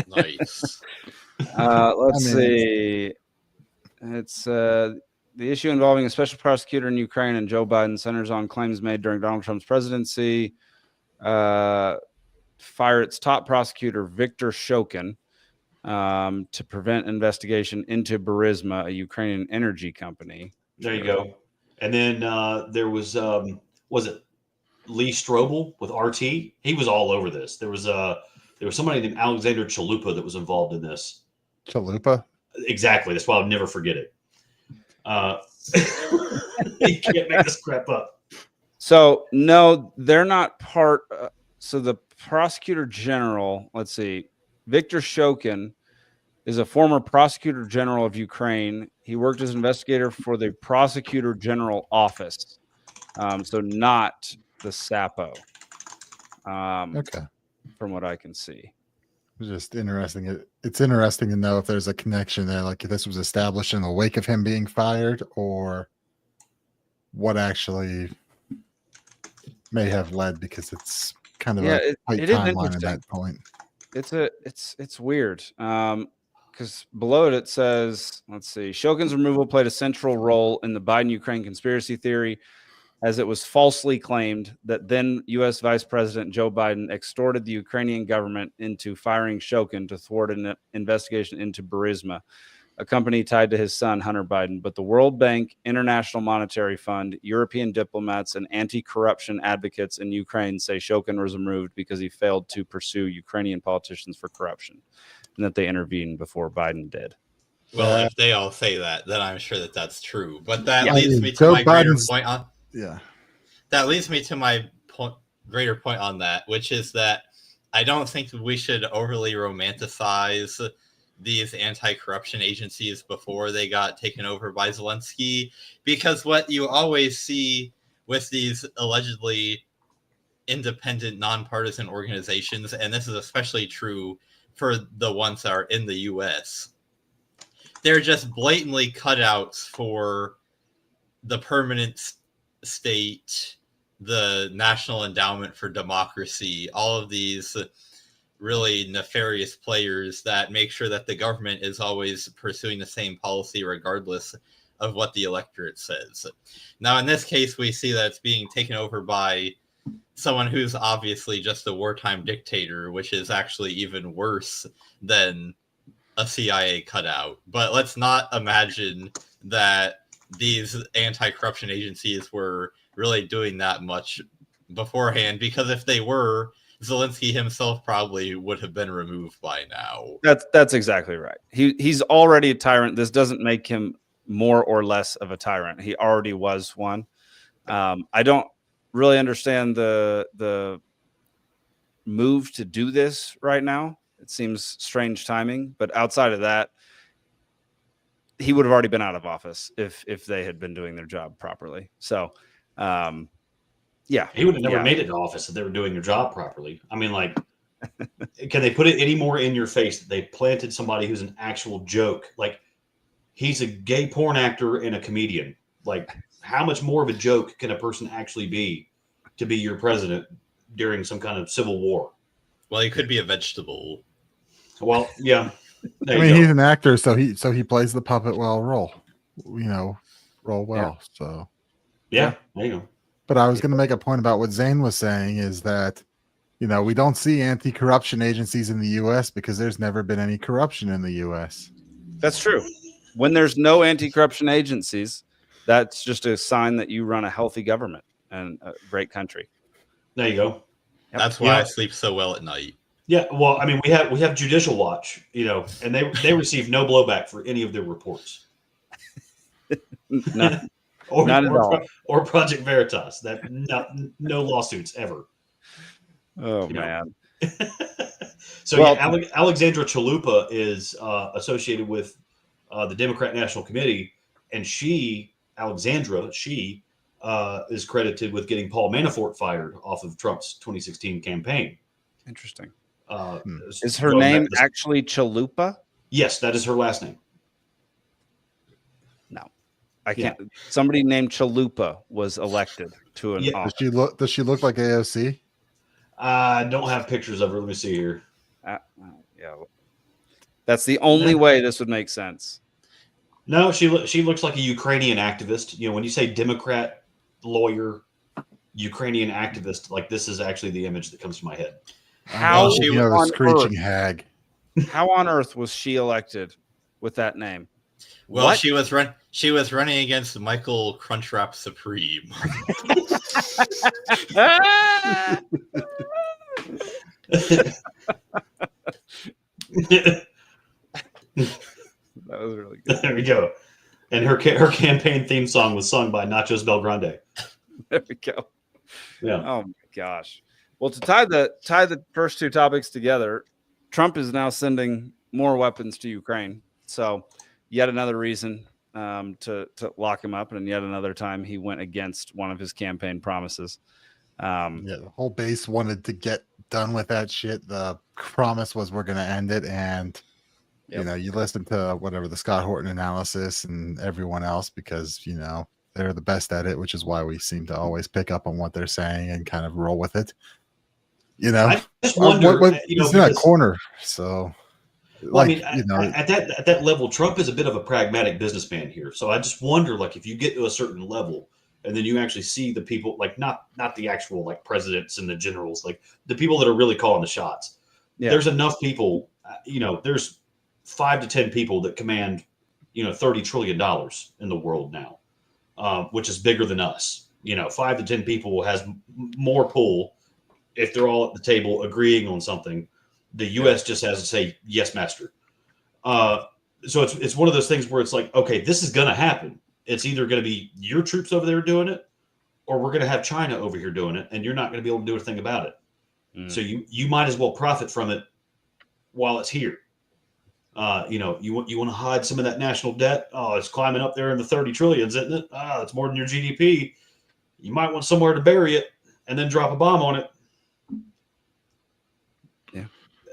Nice. Let's see. It's the issue involving a special prosecutor in Ukraine and Joe Biden centers on claims made during Donald Trump's presidency. Fire its top prosecutor, Viktor Shokin, to prevent investigation into Burisma, a Ukrainian energy company. There you go. And then there was it Lee Strobel with RT? He was all over this. There was somebody named Alexander Chalupa that was involved in this. Chalupa? Exactly. That's why I'll never forget it. You can't make this crap up. So no, they're not part. So the prosecutor general, let's see, Viktor Shokin is a former prosecutor general of Ukraine. He worked as an investigator for the prosecutor general office. So not the SAPO. Okay. From what I can see. Just interesting. It's interesting to know if there's a connection there, like if this was established in the wake of him being fired, or what actually may have led, because it's kind of a tight timeline at that point. It's weird. Because below it says, let's see, Shokin's removal played a central role in the Biden-Ukraine conspiracy theory, as it was falsely claimed that then U.S. Vice President Joe Biden extorted the Ukrainian government into firing Shokin to thwart an investigation into Burisma, a company tied to his son, Hunter Biden. But the World Bank, International Monetary Fund, European diplomats, and anti-corruption advocates in Ukraine say Shokin was removed because he failed to pursue Ukrainian politicians for corruption, and that they intervened before Biden did. Well, if they all say that, then I'm sure that that's true. But that leads me to my greater point on. Yeah, that leads me to my greater point on that, which is that I don't think we should overly romanticize these anti-corruption agencies before they got taken over by Zelensky, because what you always see with these allegedly independent, nonpartisan organizations, and this is especially true for the ones that are in the U.S., they're just blatantly cutouts for the permanent state, the National Endowment for Democracy, all of these really nefarious players that make sure that the government is always pursuing the same policy regardless of what the electorate says. Now, in this case, we see that it's being taken over by someone who's obviously just a wartime dictator, which is actually even worse than a CIA cutout. But let's not imagine that these anti-corruption agencies were really doing that much beforehand, because if they were, Zelensky himself probably would have been removed by now. That's exactly right. He's already a tyrant. This doesn't make him more or less of a tyrant. He already was one. I don't really understand the move to do this right now. It seems strange timing, but outside of that, he would have already been out of office if they had been doing their job properly. So, yeah, he would have never made it to office if they were doing their job properly. I mean, like, can they put it any more in your face that they planted somebody who's an actual joke? Like, he's a gay porn actor and a comedian. Like, how much more of a joke can a person actually be to be your president during some kind of civil war? Well, he could be a vegetable. Well, yeah. I mean, he's an actor, so he plays the puppet role well. Yeah. So yeah, there you go. But I was going to make a point about what Zane was saying is that, we don't see anti-corruption agencies in the U.S. because there's never been any corruption in the U.S. That's true. When there's no anti-corruption agencies, that's just a sign that you run a healthy government and a great country. There you go. Yep. That's why I sleep so well at night. Yeah, well, I mean, we have Judicial Watch, and they receive no blowback for any of their reports. Not at all. Or Project Veritas. No lawsuits ever. Oh man. So Alexandra Chalupa is associated with the Democrat National Committee, and Alexandra is credited with getting Paul Manafort fired off of Trump's 2016 campaign. Interesting. Is her name actually Chalupa? Yes, that is her last name. No, I can't. Yeah. Somebody named Chalupa was elected to an office. Does she look like AOC? I don't have pictures of her. Let me see here. Yeah, that's the only way this would make sense. No, she looks like a Ukrainian activist. When you say Democrat lawyer, Ukrainian activist, like this is actually the image that comes to my head. How the screeching hag. How on earth was she elected with that name? Well, what? She was running against Michael Crunchwrap Supreme. That was really good. There we go. And her campaign theme song was sung by Nachos Belgrande. There we go. Yeah. Oh my gosh. Well, to tie the first two topics together, Trump is now sending more weapons to Ukraine. So, yet another reason to lock him up, and yet another time he went against one of his campaign promises. The whole base wanted to get done with that shit. The promise was we're going to end it, and you listen to whatever the Scott Horton analysis and everyone else because they're the best at it, which is why we seem to always pick up on what they're saying and kind of roll with it. I just wonder, he's in a corner, so. Well, at that level, Trump is a bit of a pragmatic businessman here. So I just wonder, if you get to a certain level, and then you actually see the people, not the actual presidents and the generals, the people that are really calling the shots. Yeah. There's enough people, there's 5 to 10 people that command, $30 trillion in the world now, which is bigger than us. 5 to 10 people has more pull if they're all at the table agreeing on something. The U.S. just has to say, yes, master. So it's one of those things where it's okay, this is going to happen. It's either going to be your troops over there doing it, or we're going to have China over here doing it, and you're not going to be able to do a thing about it. So you might as well profit from it while it's here. You want to hide some of that national debt. Oh, it's climbing up there in the 30 trillions, isn't it? It's more than your GDP. You might want somewhere to bury it and then drop a bomb on it.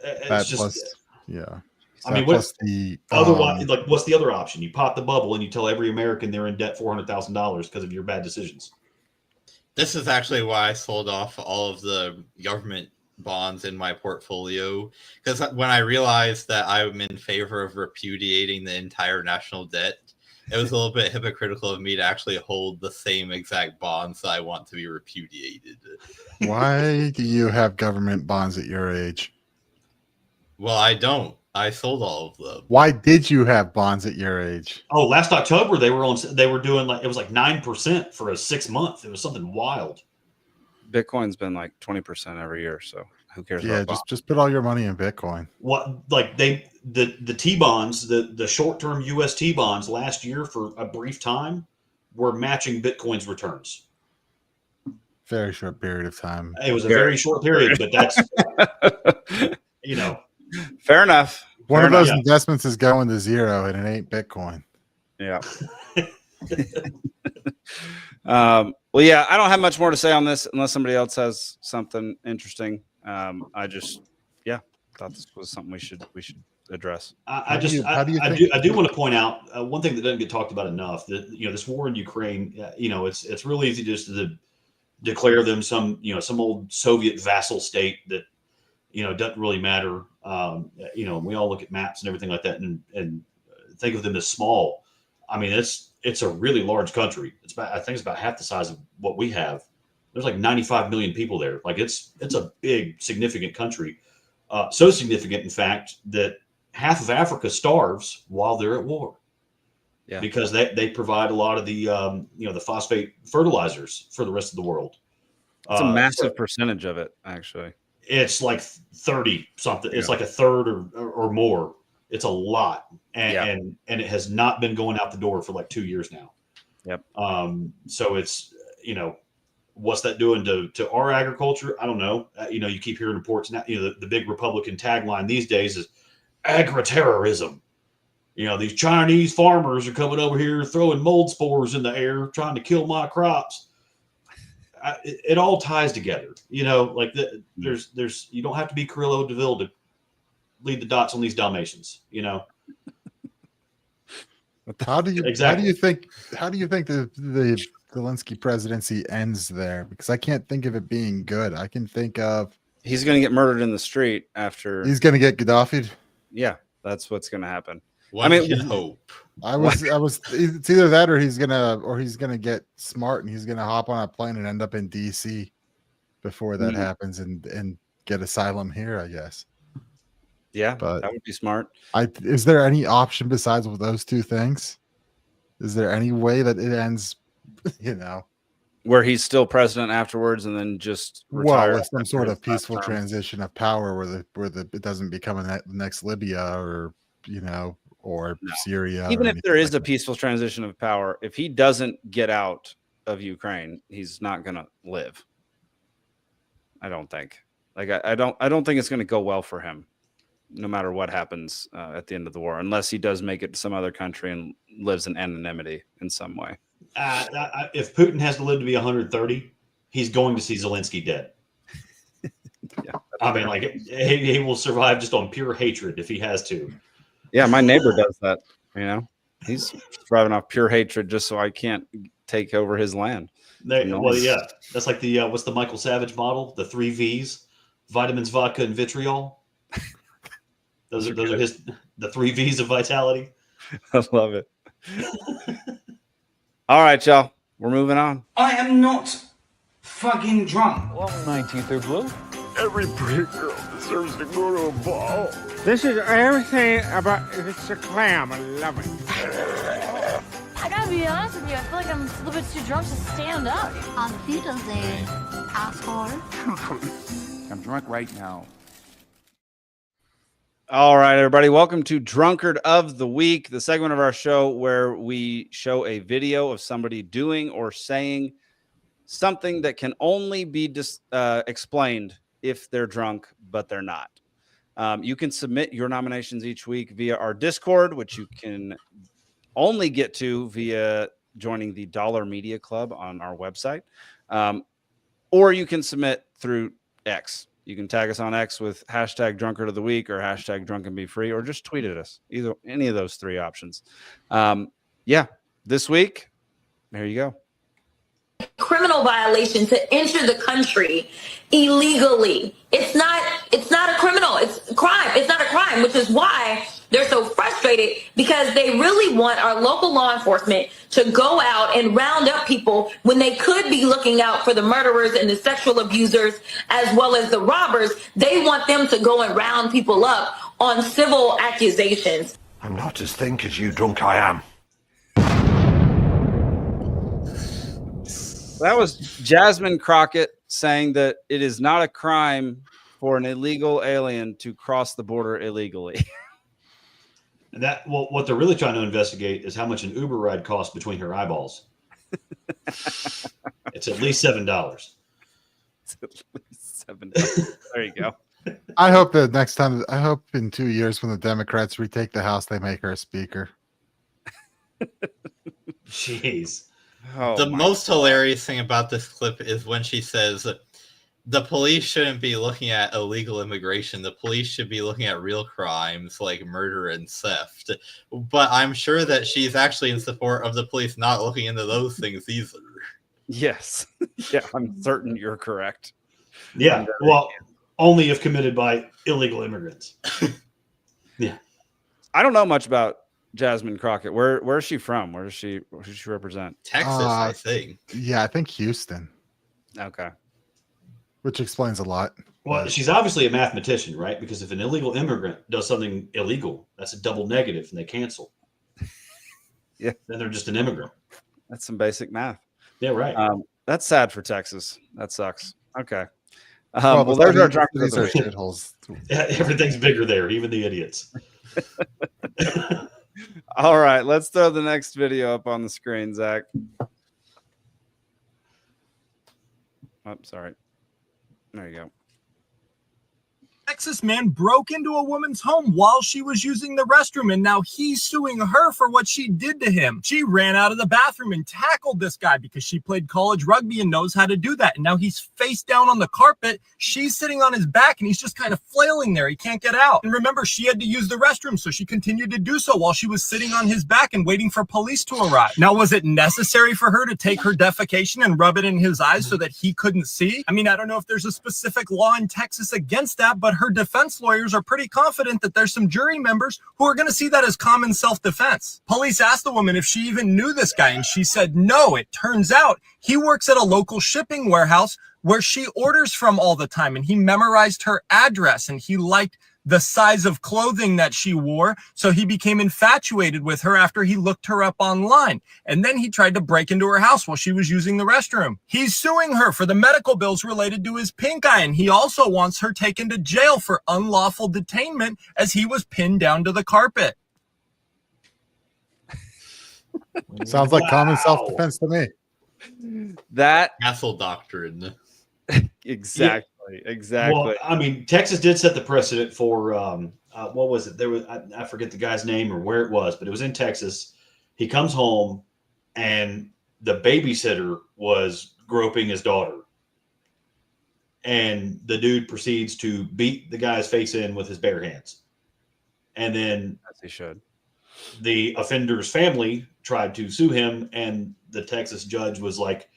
It's just, yeah. I mean, what's the otherwise? What's the other option? You pop the bubble and you tell every American they're in debt $400,000 because of your bad decisions. This is actually why I sold off all of the government bonds in my portfolio, because when I realized that I'm in favor of repudiating the entire national debt, it was a little bit hypocritical of me to actually hold the same exact bonds that I want to be repudiated. Why do you have government bonds at your age? Well, I don't. I sold all of them. Why did you have bonds at your age? Oh, last October they were doing it was 9% for a 6 month. It was something wild. Bitcoin's been 20% every year, so who cares? Yeah, about just put all your money in Bitcoin. What like the T-bonds, the short-term US T-bonds last year for a brief time were matching Bitcoin's returns. Very short period of time. It was a very short period, but that's Fair enough. One Fair of those enough. investments is going to zero, and it ain't Bitcoin. Yeah. Well, yeah, I don't have much more to say on this unless somebody else has something interesting. I just, thought this was something we should address. I do want to point out one thing that doesn't get talked about enough. That this war in Ukraine, it's real easy just to declare them some old Soviet vassal state that doesn't really matter. We all look at maps and everything like that and think of them as small. I mean, it's a really large country. I think it's about half the size of what we have. There's like 95 million people there. Like it's a big, significant country. So significant, in fact, that half of Africa starves while they're at war. Yeah, because they provide a lot of the the phosphate fertilizers for the rest of the world. It's a massive percentage of it, actually. It's like 30 something. It's like a third or more. It's a lot, and it has not been going out the door for like 2 years now. Yep. So it's what's that doing to our agriculture? I don't know. You keep hearing reports now. The big Republican tagline these days is agri-terrorism. These Chinese farmers are coming over here throwing mold spores in the air, trying to kill my crops. It all ties together. There's you don't have to be Carrillo DeVille to lead the dots on these Dalmatians. How do you Exactly. how do you think the Zelensky presidency ends there? Because I can't think of it being good. I can think of he's going to get murdered in the street after he's going to get Gaddafi'd. Yeah, that's what's going to happen. One can hope. It's either that or he's gonna get smart and he's gonna hop on a plane and end up in DC before that happens and get asylum here, I guess. Yeah, but that would be smart. Is there any option besides with those two things? Is there any way that it ends, where he's still president afterwards and then just retire with some sort of peaceful transition of power where it doesn't become the next Libya or Syria. Even if there is a peaceful transition of power, if he doesn't get out of Ukraine, he's not going to live. I don't think. I don't think it's going to go well for him, no matter what happens at the end of the war, unless he does make it to some other country and lives in anonymity in some way. If Putin has to live to be 130, he's going to see Zelensky dead. I mean, he will survive just on pure hatred if he has to. Yeah, my neighbor does that. He's driving off pure hatred just so I can't take over his land. Well, yeah, that's like the what's the Michael Savage model? The 3 V's: vitamins, vodka, and vitriol. Those are the 3 V's of vitality. I love it. All right, y'all, we're moving on. I am not fucking drunk. Well, 19th or blue. Every pretty girl deserves to go to a ball. This is everything about it's a clam. I love it. I gotta be honest with you, I feel like I'm a little bit too drunk to stand up. On Wiedersehen, asshole. I'm drunk right now. All right, everybody. Welcome to Drunkard of the Week, the segment of our show where we show a video of somebody doing or saying something that can only be explained if they're drunk, but they're not. You can submit your nominations each week via our Discord, which you can only get to via joining the Dollar Media Club on our website. Or you can submit through X. You can tag us on X with hashtag Drunkard of the Week or hashtag Drunk and Be Free, or just tweet at us. Any of those 3 options. This week, there you go. Criminal violation to enter the country illegally. It's not a criminal. It's a crime. It's not a crime, which is why they're so frustrated, because they really want our local law enforcement to go out and round up people when they could be looking out for the murderers and the sexual abusers as well as the robbers. They want them to go and round people up on civil accusations. I'm not as think as you drunk I am. That was Jasmine Crockett saying that it is not a crime for an illegal alien to cross the border illegally. And what they're really trying to investigate is how much an Uber ride costs between her eyeballs. It's at least $7. It's at least $7. There you go. I hope that next time, I hope in 2 years when the Democrats retake the House, they make her a speaker. Jeez. The most hilarious thing about this clip is when she says the police shouldn't be looking at illegal immigration. The police should be looking at real crimes like murder and theft. But I'm sure that she's actually in support of the police not looking into those things either. Yes. Yeah, I'm certain you're correct. Yeah. Well, only if committed by illegal immigrants. Yeah. I don't know much about Jasmine Crockett. Where is she from? Where does she represent? Texas, I think. Yeah, I think Houston. Okay. Which explains a lot. Well, she's obviously a mathematician, right? Because if an illegal immigrant does something illegal, that's a double negative and they cancel. Yeah. Then they're just an immigrant. That's some basic math. Yeah, right. That's sad for Texas. That sucks. Okay. Well, there's our drunk these are shitholes. Yeah, everything's bigger there, even the idiots. All right, let's throw the next video up on the screen, Zach. Oh, sorry. There you go. Texas man broke into a woman's home while she was using the restroom, and now he's suing her for what she did to him. She ran out of the bathroom and tackled this guy because she played college rugby and knows how to do that. And now he's face down on the carpet. She's sitting on his back, and he's just kind of flailing there. He can't get out. And remember, she had to use the restroom, so she continued to do so while she was sitting on his back and waiting for police to arrive. Now, was it necessary for her to take her defecation and rub it in his eyes so that he couldn't see? I mean, I don't know if there's a specific law in Texas against that, but her defense lawyers are pretty confident that there's some jury members who are going to see that as common self-defense. Police asked the woman if she even knew this guy, and she said no. It turns out he works at a local shipping warehouse where she orders from all the time, and he memorized her address, and he liked the size of clothing that she wore, so he became infatuated with her after he looked her up online. And then he tried to break into her house while she was using the restroom. He's suing her for the medical bills related to his pink eye, and he also wants her taken to jail for unlawful detainment as he was pinned down to the carpet. Sounds like common self-defense to me. That castle doctrine. Exactly. Exactly. Well, I mean, Texas did set the precedent for what was it? There was I forget the guy's name or where it was, but it was in Texas. He comes home and the babysitter was groping his daughter, and the dude proceeds to beat the guy's face in with his bare hands. And then, as he should, the offender's family tried to sue him, and the Texas judge was like,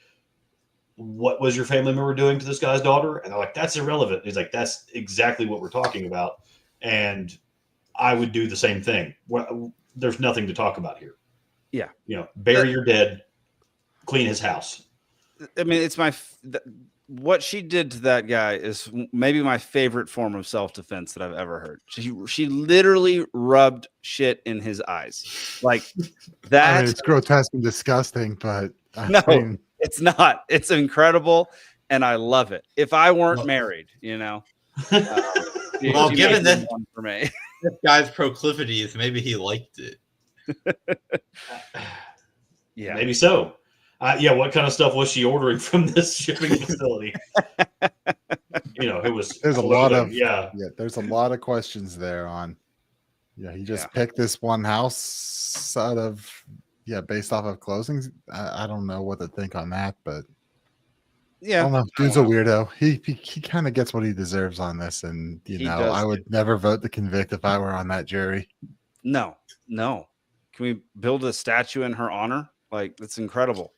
what was your family member doing to this guy's daughter? And they're like, that's irrelevant. He's like, that's exactly what we're talking about. And I would do the same thing. Well, there's nothing to talk about here. Yeah. You know, bury your dead, clean his house. I mean, it's what she did to that guy is maybe my favorite form of self-defense that I've ever heard. She literally rubbed shit in his eyes. Like that. I mean, it's grotesque and disgusting, but I mean, it's not. It's incredible, and I love it. If I weren't married, you know. Well, given this for me, this guy's proclivities, maybe he liked it. Yeah, maybe so. Yeah, what kind of stuff was she ordering from this shipping facility? You know, it was. There's a lot of There's a lot of questions there on. Yeah, he just picked this one house out of. Yeah, based off of closings, I don't know what to think on that, but yeah, I don't know. Dude's a weirdo. He kind of gets what he deserves on this, and I would never vote to convict if I were on that jury. No. Can we build a statue in her honor? Like, that's incredible.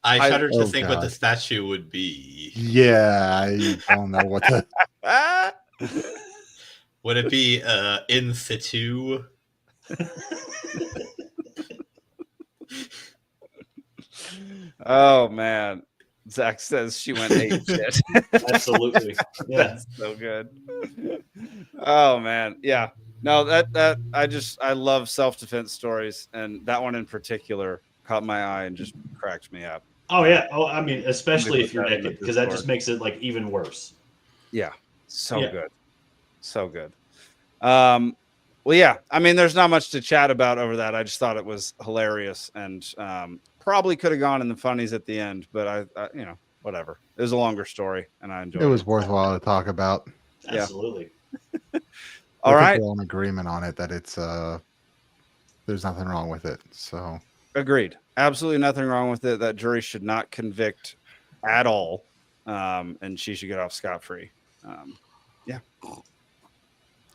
I shudder to think what the statue would be. Yeah, I don't know what to. Would it be in situ? Oh man, Zach says she went ape shit. Absolutely, yeah, that's so good. Oh man, yeah. No, that I love self-defense stories, and that one in particular caught my eye and just cracked me up. Oh yeah. Oh, I mean, especially if you're naked, because that just makes it like even worse. Yeah. So Yeah. good. So good. Well, yeah, I mean, there's not much to chat about over that. I just thought it was hilarious and probably could have gone in the funnies at the end, but I you know, whatever. It was a longer story and I enjoyed it. It was worthwhile to talk about. Yeah. Absolutely. All I think right. we're all in agreement on it that it's there's nothing wrong with it. So Agreed. Absolutely nothing wrong with it. That jury should not convict at all. And she should get off scot-free. Yeah.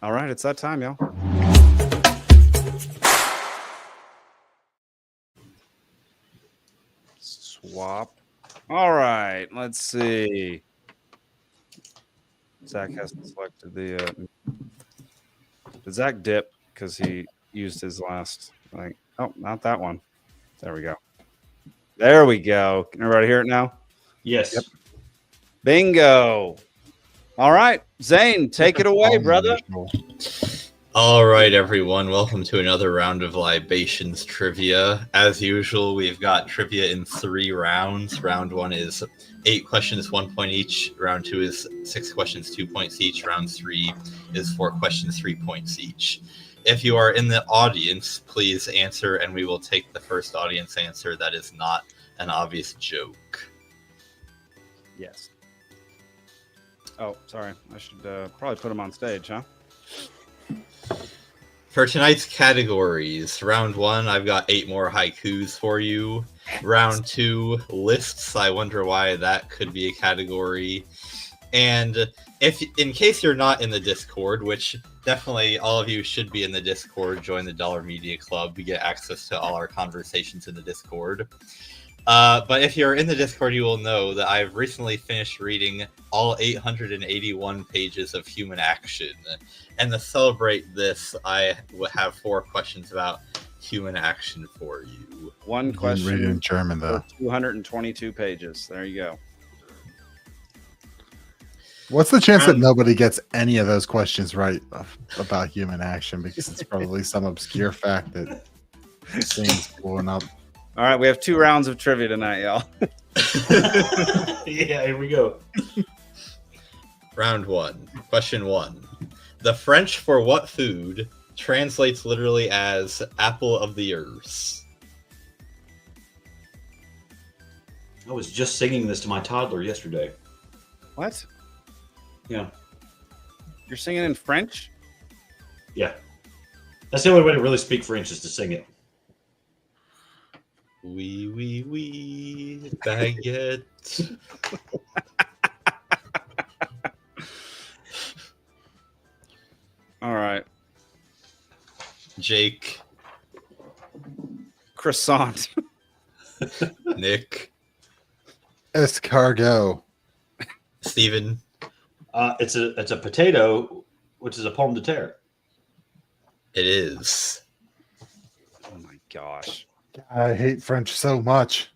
All right, it's that time, y'all. Swap. All right, let's see. Zach hasn't selected the. Did Zach dip because he used his last? Like, oh, not that one. There we go. There we go. Can everybody hear it now? Yes. Yep. Bingo. All right, Zane, take it away, brother. All right, everyone. Welcome to another round of Libations Trivia. As usual, we've got trivia in 3 rounds. Round 1 is 8 questions, 1 point each. Round 2 is 6 questions, 2 points each. Round 3 is 4 questions, 3 points each. If you are in the audience, please answer, and we will take the first audience answer that is not an obvious joke. Yes. Oh, sorry. I should probably put him on stage, huh? For tonight's categories, round 1, I've got 8 more haikus for you. Round 2, lists. I wonder why that could be a category. And if, in case you're not in the Discord, which definitely all of you should be in the Discord, join the Dollar Media Club. We get access to all our conversations in the Discord. But if you're in the Discord, you will know that I've recently finished reading all 881 pages of Human Action. And to celebrate this, I will have 4 questions about human action for you. One question. Read it in German, though. 222 pages. There you go. What's the chance that nobody gets any of those questions right about human action? Because it's probably some obscure fact that seems blowing up. All right, we have 2 rounds of trivia tonight, y'all. Yeah, here we go. Round 1. Question 1. The French for what food translates literally as apple of the earth? I was just singing this to my toddler yesterday. What? Yeah. You're singing in French? Yeah. That's the only way to really speak French is to sing it. Oui, oui, oui, baguette. All right. Jake. Croissant. Nick. Escargot. Steven. It's a potato, which is a pomme de terre. It is. Oh my gosh. I hate French so much.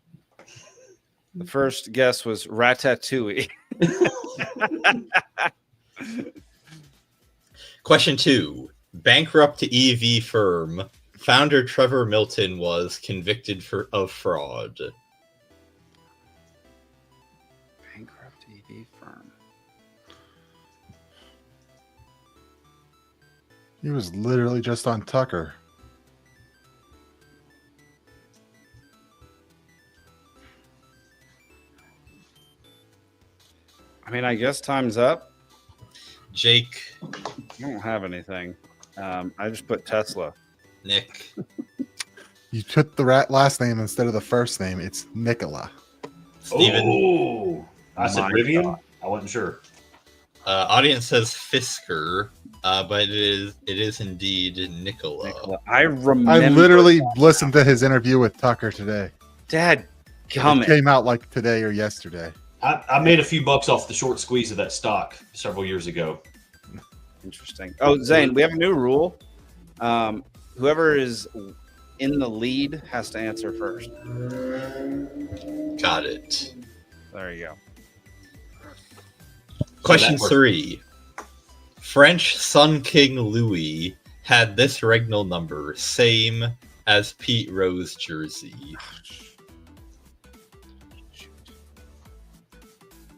The first guess was ratatouille. Question 2. Bankrupt EV firm founder Trevor Milton was convicted of fraud. Bankrupt EV firm. He was literally just on Tucker. I mean, I guess time's up. Jake. I don't have anything. I just put Tesla. Nick. You took the last name instead of the first name. It's Nicola. Steven. Oh, I said Rivian. I wasn't sure. Audience says Fisker, but it is indeed Nicola. I remember. I literally listened to his interview with Tucker today. Dad, it came out like today or yesterday. I made a few bucks off the short squeeze of that stock several years ago. Interesting. Oh, Zane, we have a new rule. Whoever is in the lead has to answer first. Got it. There you go. Question 3. French Sun King Louis had this regnal number, same as Pete Rose jersey.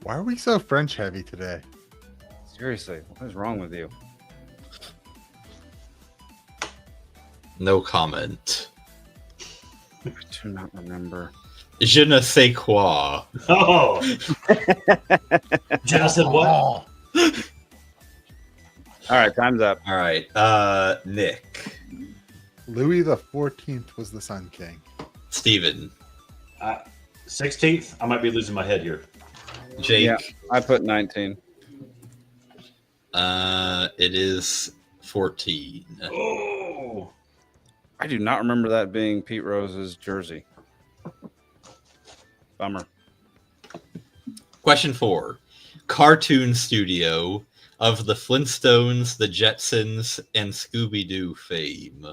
Why are we so French heavy today? Seriously, what is wrong with you? No comment. I do not remember. Je ne sais quoi. Oh. Jenna said what? All right, time's up. All right, Nick. Louis the 14th was the Sun King. Steven. 16th? I might be losing my head here. Jake. Yeah, I put 19. It is 14. Oh. I do not remember that being Pete Rose's jersey. Bummer. Question 4. Cartoon studio of the Flintstones, the Jetsons, and Scooby-Doo fame.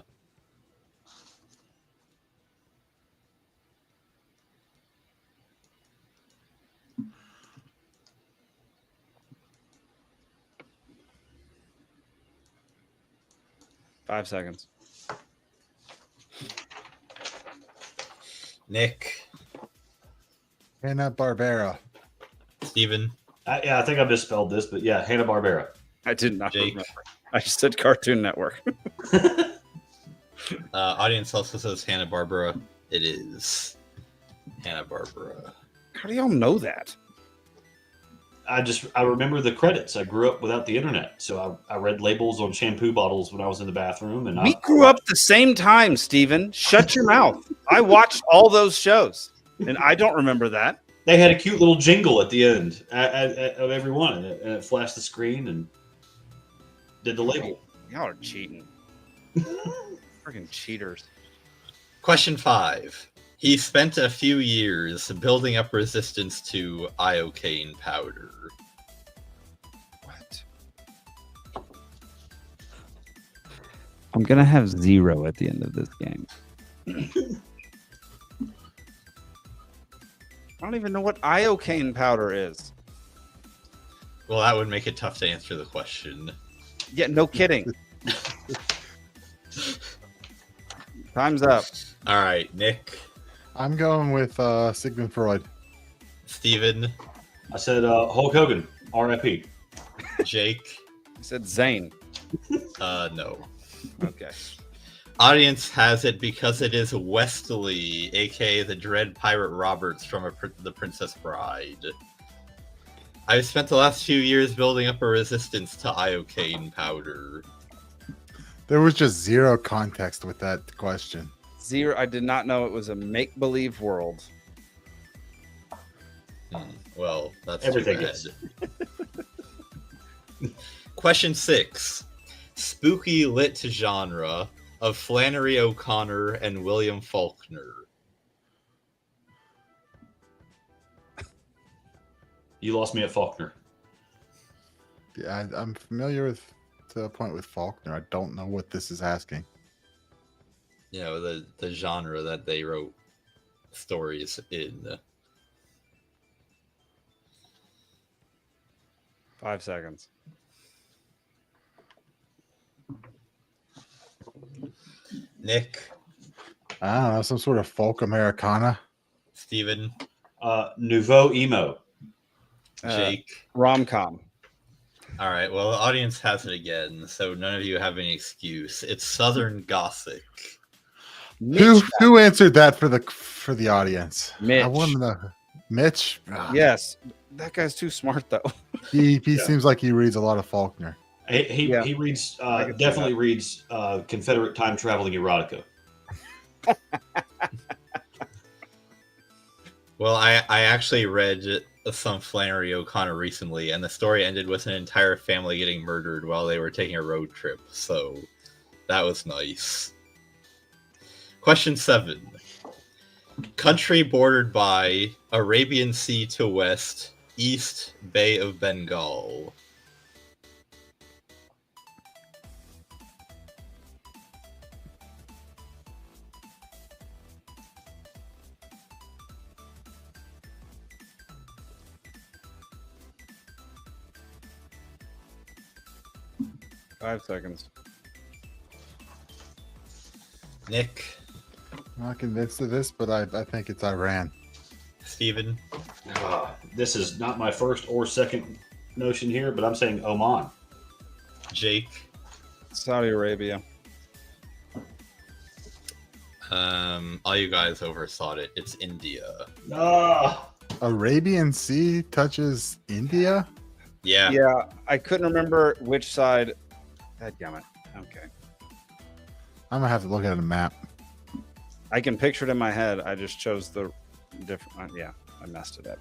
Five seconds. Nick. Hanna-Barbera. Steven. I think I misspelled this, but yeah, Hanna-Barbera. I did not Jake. remember. I just said Cartoon Network. Audience also says Hanna-Barbera. It is Hanna-Barbera. How do y'all know that? I remember the credits. I grew up without the internet, so I read labels on shampoo bottles when I was in the bathroom. And We grew up the same time, Steven. Shut your mouth. I watched all those shows, and I don't remember that. They had a cute little jingle at the end of every one, and it flashed the screen and did the label. Y'all are cheating. Freaking cheaters. Question 5. He spent a few years building up resistance to iocane powder. What? I'm going to have 0 at the end of this game. I don't even know what iocane powder is. Well, that would make it tough to answer the question. Yeah, no kidding. Time's up. All right, Nick. I'm going with Sigmund Freud. Steven. I said Hulk Hogan, R.I.P. Jake. I said Zane. No. Okay. Audience has it because it is Wesley, aka the Dread Pirate Roberts from The Princess Bride. I've spent the last few years building up a resistance to iocane powder. There was just zero context with that question. 0. I did not know it was a make-believe world. Well, that's everything too bad. is. Question 6. Spooky lit genre of Flannery O'Connor and William Faulkner. You lost me at Faulkner. Yeah, I'm familiar to a point with Faulkner. I don't know what this is asking. You know, the genre that they wrote stories in. 5 seconds. Nick. I don't know, some sort of folk Americana. Steven. Nouveau emo. Jake. Rom-com. All right, well, the audience has it again, so none of you have any excuse. It's Southern Gothic. Who answered that for the audience? Mitch. I want to know. Mitch? Yes. That guy's too smart, though. He seems like he reads a lot of Faulkner. He reads definitely reads Confederate time traveling erotica. Well, I actually read some Flannery O'Connor recently, and the story ended with an entire family getting murdered while they were taking a road trip, so that was nice. Question 7. Country bordered by Arabian Sea to west, East Bay of Bengal. Five seconds. Nick. I'm not convinced of this, but I think it's Iran. Steven. This is not my first or second notion here, but I'm saying Oman. Jake. Saudi Arabia. All you guys overthought it. It's India. Ah. Arabian Sea touches India? Yeah. Yeah, I couldn't remember which side. Dadgummit. Okay. I'm gonna have to look at a map. I can picture it in my head. I just chose the different. Yeah, I messed it up.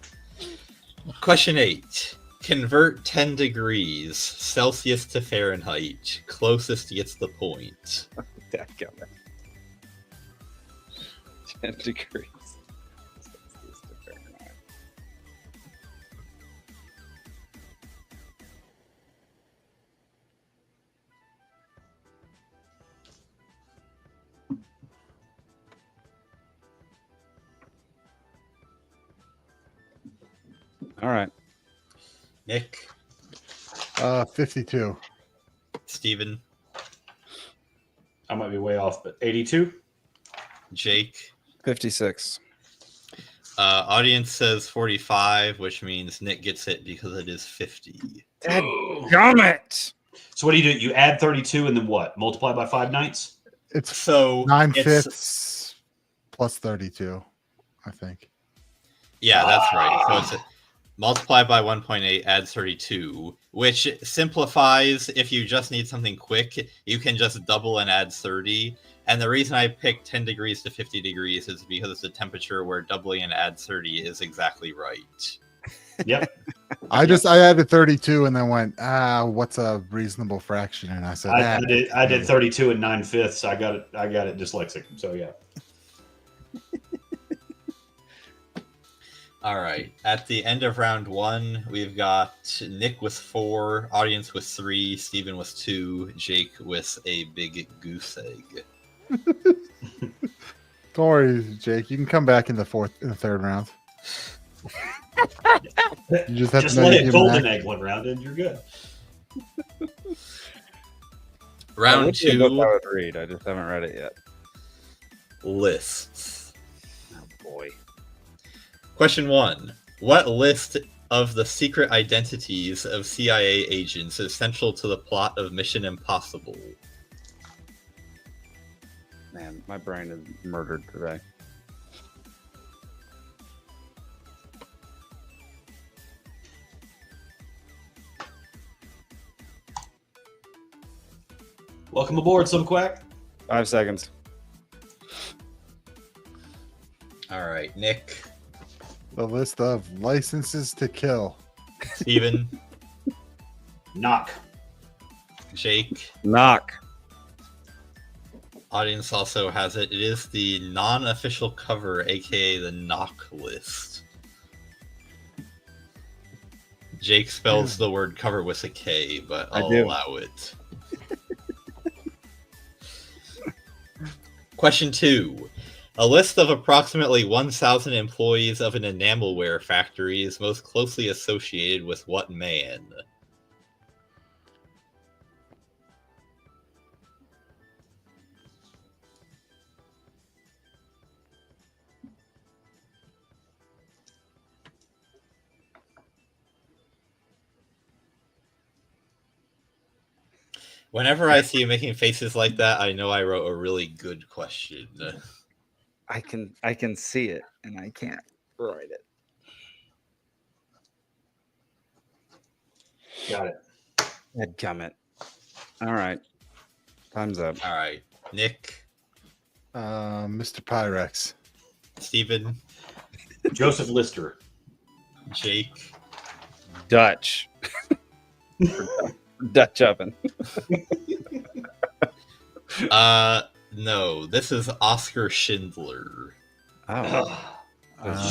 Question 8. Convert 10 degrees Celsius to Fahrenheit. Closest gets the point. Dadgummit. 10 degrees. Celsius to Fahrenheit. All right. Nick. 52. Steven. I might be way off, but 82. Jake. 56. Audience says 45, which means Nick gets it because it is 50. Dadgummit! So what do? You add 32 and then what? Multiply by 5 nights? It's So 9/5 plus 32, I think. Yeah, that's right. So it's multiply by 1.8, add 32, which simplifies. If you just need something quick, you can just double and add 30. And the reason I picked 10 degrees to 50 degrees is because it's a temperature where doubling and add 30 is exactly right. Yep. I added 32 and then went, what's a reasonable fraction? And I said, I did 32 and 9/5. I got it dyslexic. So yeah. All right. At the end of round 1, we've got Nick with 4, audience with 3, Steven with 2, Jake with a big goose egg. Don't worry, Jake. You can come back in the third round. You just have Just to know let you it give golden back. egg one round and you're good. Round 2. I would read. I just haven't read it yet. Lists. Oh boy. Question 1. What list of the secret identities of CIA agents is central to the plot of Mission Impossible? Man, my brain is murdered today. Welcome aboard, some quack. 5 seconds. All right, Nick. The list of licenses to kill. Steven. Knock. Jake. Knock. Audience also has it. It is the non-official cover, aka the knock list. Jake spells the word cover with a K, but I'll allow it. Question 2. A list of approximately 1,000 employees of an enamelware factory is most closely associated with what man? Whenever I see you making faces like that, I know I wrote a really good question. I can see it and I can't write it. Got it. Dadgummit. All right. Time's up. All right. Nick. Mr. Pyrex. Steven. Joseph Lister. Jake. Dutch. Dutch oven. No, this is Oscar Schindler. Oh.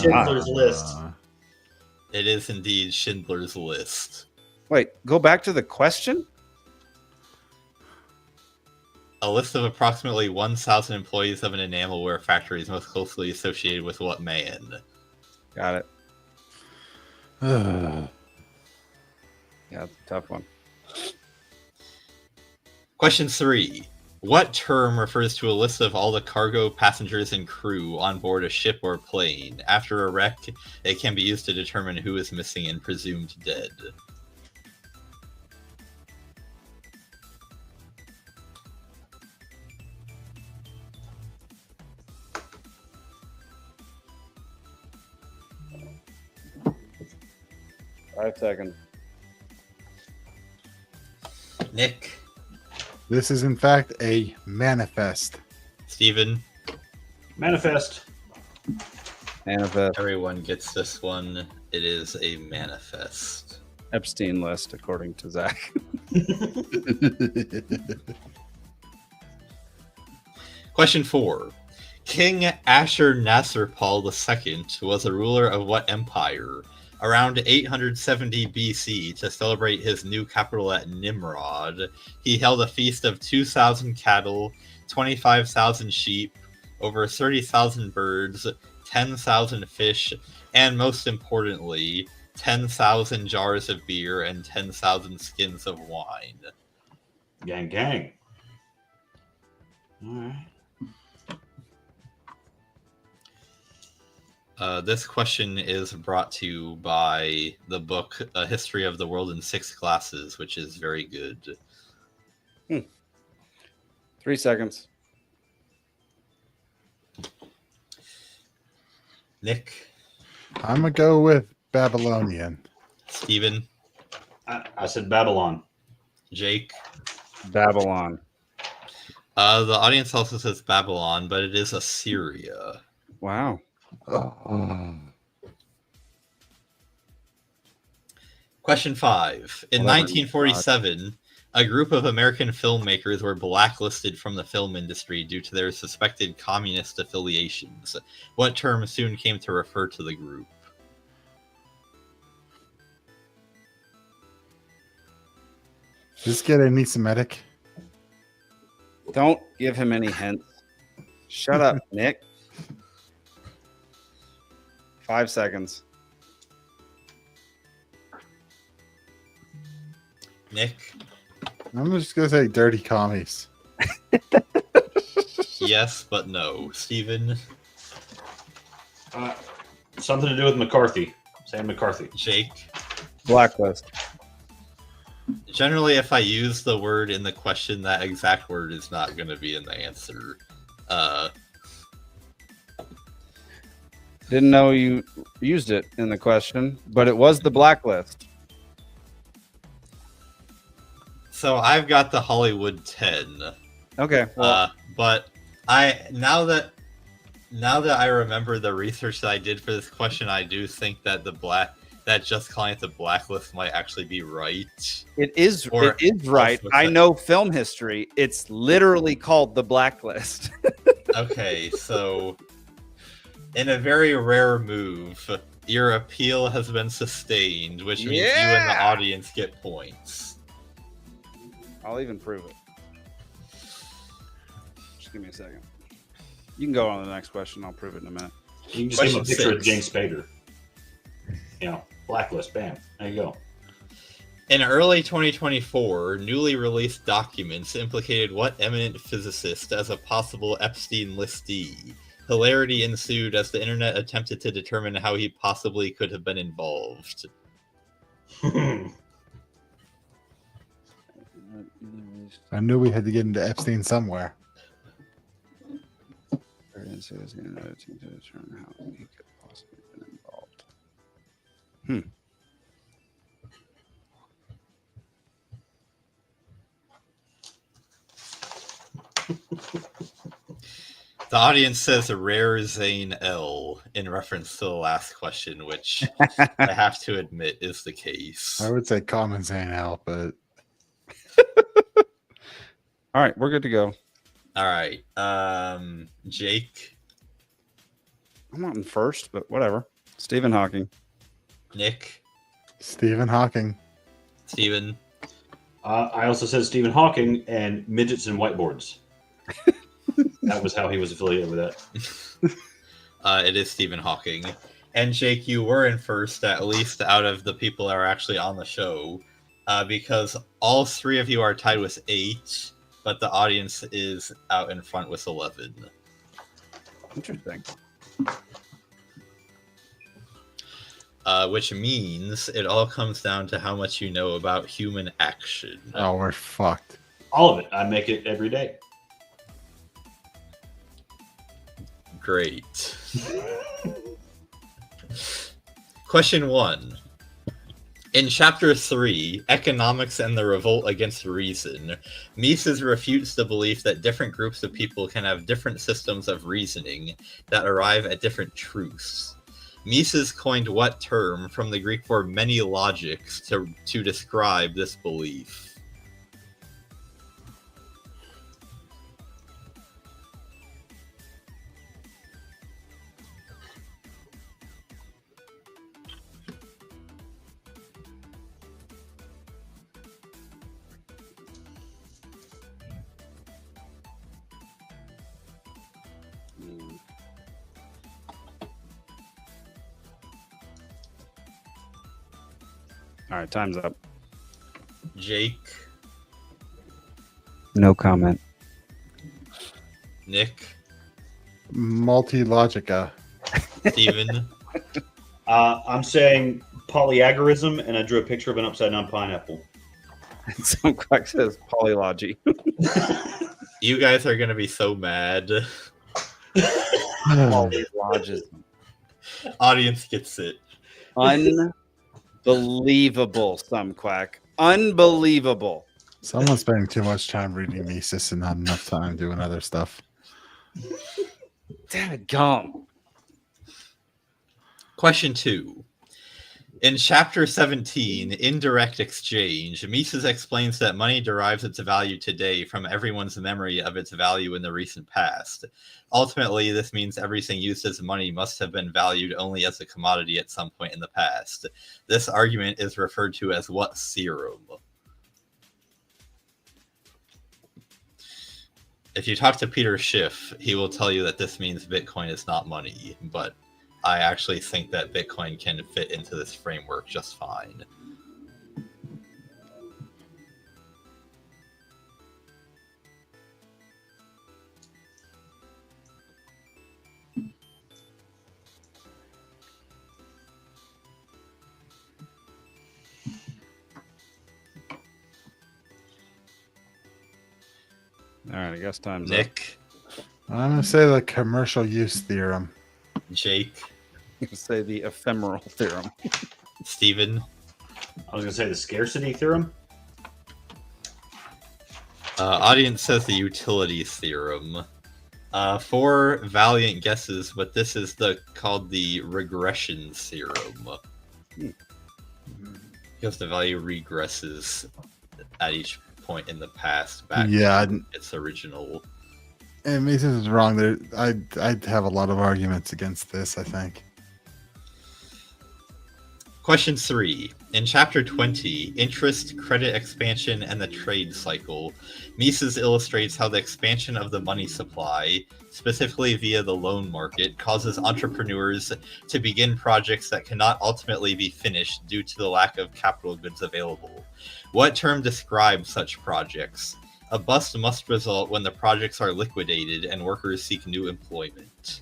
Schindler's List. It is indeed Schindler's List. Wait, go back to the question? A list of approximately 1,000 employees of an enamelware factory is most closely associated with what man? Got it. Yeah, it's a tough one. Question 3. What term refers to a list of all the cargo, passengers, and crew on board a ship or plane? After a wreck, it can be used to determine who is missing and presumed dead. 5 seconds. Nick. This is, in fact, a manifest. Steven. Manifest. Manifest. Everyone gets this one. It is a manifest. Epstein list, according to Zach. Question 4. King Ashur-nasir-pal II was a ruler of what empire? Around 870 BC, to celebrate his new capital at Nimrod, he held a feast of 2,000 cattle, 25,000 sheep, over 30,000 birds, 10,000 fish, and most importantly, 10,000 jars of beer and 10,000 skins of wine. Gang, gang. All right. This question is brought to you by the book A History of the World in 6 Classes, which is very good. 3 seconds. Nick. I'm going to go with Babylonian. Steven. I said Babylon. Jake. Babylon. The audience also says Babylon, but it is Assyria. Wow. Question 5. In 1947, a group of American filmmakers were blacklisted from the film industry due to their suspected communist affiliations. What term soon came to refer to the group? Does this get anti-Semitic? Don't give him any hints. Shut up, Nick. 5 seconds. Nick. I'm just going to say dirty commies. Yes, but no. Steven. Something to do with McCarthy. Sam McCarthy. Jake. Blacklist. Generally, if I use the word in the question, that exact word is not going to be in the answer. Didn't know you used it in the question, but it was the blacklist. So I've got the Hollywood 10. Okay. Well, But now that I remember the research that I did for this question, I do think that that just calling it the blacklist might actually be right. it is right. I know film history. It's literally called the blacklist. Okay, so in a very rare move, your appeal has been sustained, which means you and the audience get points. I'll even prove it. Just give me a second. You can go on to the next question. I'll prove it in a minute. You can just give him a picture of James Spader. You know, blacklist. Bam. There you go. In early 2024, newly released documents implicated what eminent physicist as a possible Epstein listee? Hilarity ensued as the internet attempted to determine how he possibly could have been involved. I knew we had to get into Epstein somewhere. To determine how he could possibly have been involved. The audience says a rare Zane L in reference to the last question, which I have to admit is the case. I would say common Zane L, but All right, we're good to go. All right. Jake. I'm not in first, but whatever. Stephen Hawking. Nick. Stephen Hawking. Steven. I also said Stephen Hawking and midgets and whiteboards. That was how he was affiliated with that. It is Stephen Hawking. And Jake, you were in first, at least out of the people that are actually on the show, because all three of you are tied with 8, but the audience is out in front with 11. Interesting. Which means it all comes down to how much you know about human action. Oh, we're fucked. All of it. I make it every day. Great. Question 1. In Chapter 3, Economics and the Revolt Against Reason, Mises refutes the belief that different groups of people can have different systems of reasoning that arrive at different truths. Mises coined what term from the Greek word many logics to describe this belief? All right, time's up. Jake, No comment. Nick, Multi-logica. Steven. I'm saying polyagorism, and I drew a picture of an upside down pineapple. Some quack says polylogy. You guys are going to be so mad. Polylogism. Audience gets it. Unbelievable, some quack. Unbelievable. Someone's spending too much time reading Mises and not enough time doing other stuff. Damn it, gum. Question 2. In Chapter 17, Indirect Exchange, Mises explains that money derives its value today from everyone's memory of its value in the recent past. Ultimately, this means everything used as money must have been valued only as a commodity at some point in the past. This argument is referred to as what theorem? If you talk to Peter Schiff, he will tell you that this means Bitcoin is not money, but I actually think that Bitcoin can fit into this framework just fine. All right, I guess time's Nick, I'm going to say the commercial use theorem. Jake, up. Say the ephemeral theorem. Steven. I was going to say the scarcity theorem. Audience says the utility theorem. 4 valiant guesses, but this is called the regression theorem. Because the value regresses at each point in the past back to its original. And Mises is wrong. I'd have a lot of arguments against this, I think. Question 3. In Chapter 20, Interest, Credit Expansion, and the Trade Cycle, Mises illustrates how the expansion of the money supply, specifically via the loan market, causes entrepreneurs to begin projects that cannot ultimately be finished due to the lack of capital goods available. What term describes such projects? A bust must result when the projects are liquidated and workers seek new employment.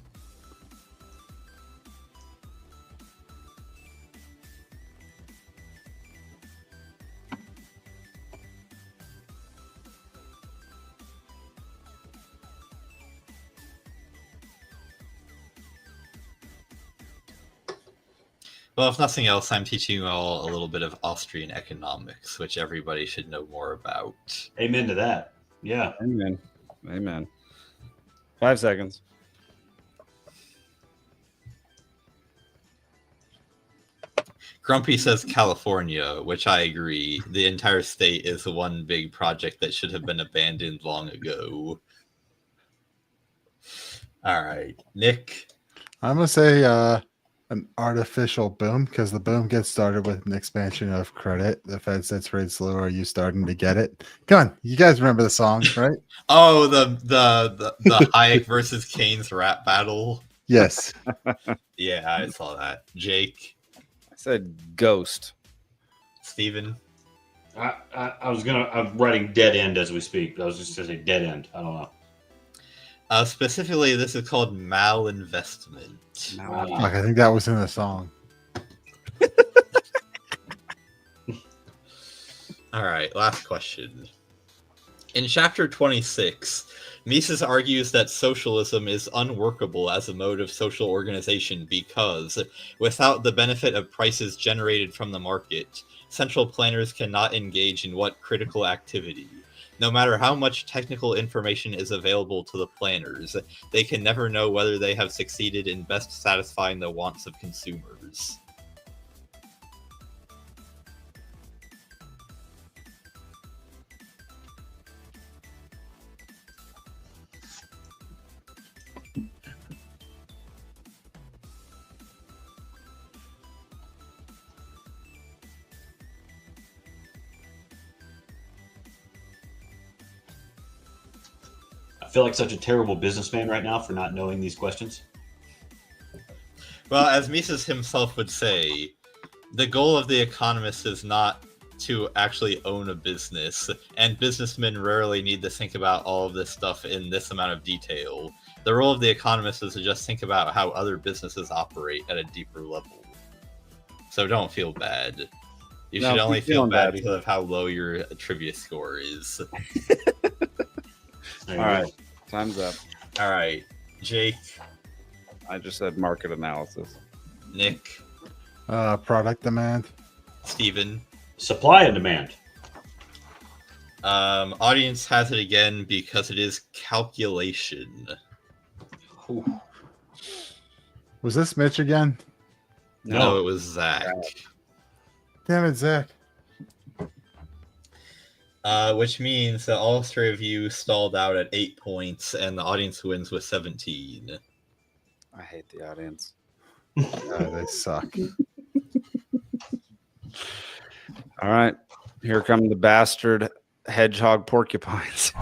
Well, if nothing else, I'm teaching you all a little bit of Austrian economics, which everybody should know more about. Amen to that. Yeah. Amen. Amen. 5 seconds. Grumpy says California, which I agree. The entire state is one big project that should have been abandoned long ago. All right. Nick? I'm going to say an artificial boom, because the boom gets started with an expansion of credit. The Fed sets rates lower. Are you starting to get it? Come on, you guys remember the song, right? Oh, the Hayek versus Keynes rap battle. Yes. Yeah, I saw that. Jake? I said ghost. Steven? I'm writing dead end as we speak. I was just going to say dead end. I don't know. Specifically, this is called malinvestment. Fuck, I think that was in the song. All right, last question. In chapter 26, Mises argues that socialism is unworkable as a mode of social organization because, without the benefit of prices generated from the market, central planners cannot engage in what critical activity. No matter how much technical information is available to the planners, they can never know whether they have succeeded in best satisfying the wants of consumers. I feel like such a terrible businessman right now for not knowing these questions. Well, as Mises himself would say, the goal of the economist is not to actually own a business, and businessmen rarely need to think about all of this stuff in this amount of detail. The role of the economist is to just think about how other businesses operate at a deeper level. So don't feel bad. You should only feel bad because of how low your trivia score is. All right, time's up. All right, Jake. I just said market analysis. Nick. Product demand. Steven. Supply and demand. Audience has it again because it is calculation. Ooh. Was this Mitch again? No, it was Zach. Damn it, Zach. Which means that all three of you stalled out at 8 points, and the audience wins with 17. I hate the audience. They suck. All right, here come the bastard hedgehog porcupines.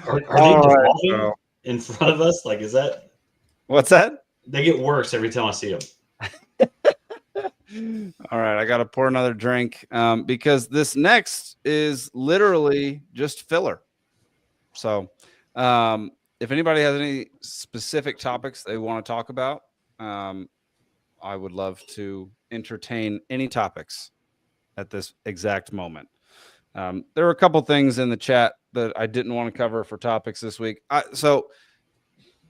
Are they devolving in front of us? Like, is that? What's that? They get worse every time I see them. All right, I got to pour another drink because this next is literally just filler. So if anybody has any specific topics they want to talk about, I would love to entertain any topics at this exact moment. There were a couple things in the chat that I didn't want to cover for topics this week. So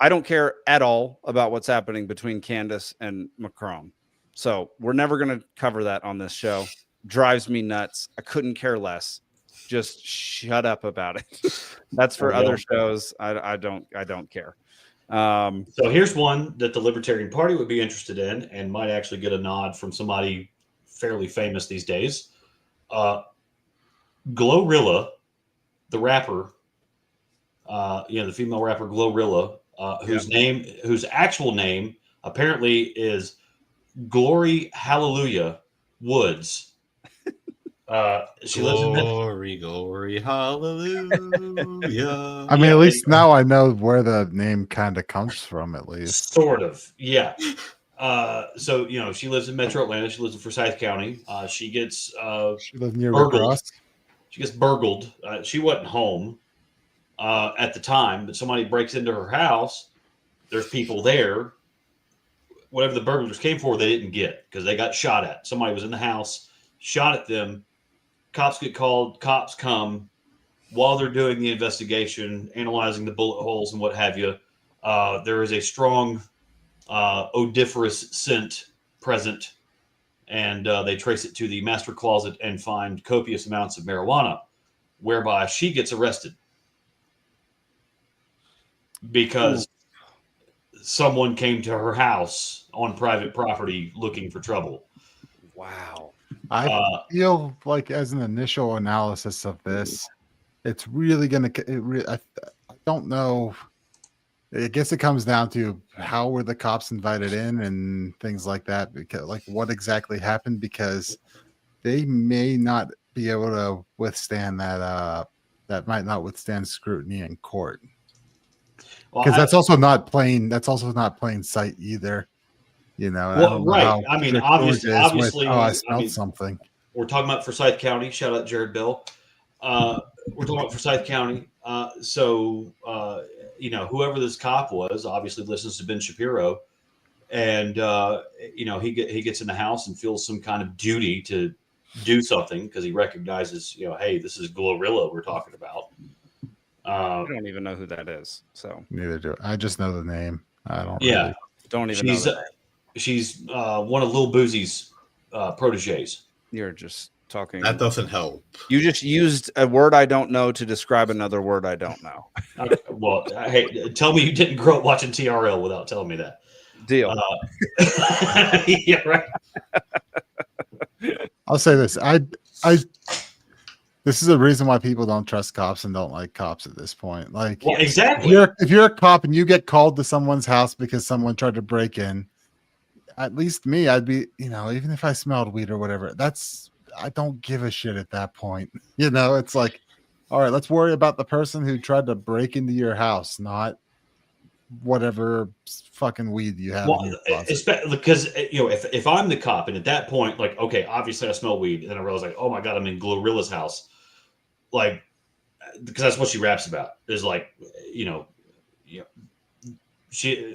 I don't care at all about what's happening between Candace and Macron. So we're never going to cover that on this show. Drives me nuts. I couldn't care less. Just shut up about it. That's for other shows. I don't care. So here's one that the Libertarian Party would be interested in and might actually get a nod from somebody fairly famous these days. Glorilla, the rapper, the female rapper Glorilla, whose actual name apparently is Glory Hallelujah Woods. She lives in Glory Hallelujah. I mean, at least now I know where the name kind of comes from, at least. Sort of, yeah. So, she lives in Metro Atlanta. She lives in Forsyth County. She gets she lives near burgled. She gets burgled. She wasn't home at the time, but somebody breaks into her house. There's people there. Whatever the burglars came for, they didn't get because they got shot at. Somebody was in the house, shot at them. Cops get called. Cops come. While they're doing the investigation, analyzing the bullet holes and what have you, there is a strong odoriferous scent present, and they trace it to the master closet and find copious amounts of marijuana, whereby she gets arrested because someone came to her house on private property looking for trouble. Wow. I feel like as an initial analysis of this, it's really going to, I don't know. I guess it comes down to how were the cops invited in and things like that, because like what exactly happened, because they may not be able to withstand that, that might not withstand scrutiny in court. Because that's also not plain sight either. Well, right. I mean, obviously, I smelled something. We're talking about Forsyth County. Shout out Jared Bell. We're talking about Forsyth County. So whoever this cop was obviously listens to Ben Shapiro. and he gets in the house and feels some kind of duty to do something because he recognizes, hey, this is Glorilla we're talking about. I don't even know who that is. So neither do I. Just know the name. I don't. Yeah, really. don't even know. She's one of Lil Boosie's proteges. You're just talking. That doesn't help. You just used a word I don't know to describe another word I don't know. Well, hey, tell me you didn't grow up watching TRL without telling me that. Deal. Yeah, right. I'll say this. This is a reason why people don't trust cops and don't like cops at this point. Like, well, exactly. If you're a cop and you get called to someone's house because someone tried to break in, at least me, I'd be, even if I smelled weed or whatever, I don't give a shit at that point. It's like, all right, let's worry about the person who tried to break into your house, not whatever fucking weed you have in your closet. Because if I'm the cop and at that point, like, okay, obviously I smell weed, and then I realize, like, oh my god, I'm in Glorilla's house, like, because that's what she raps about, is like,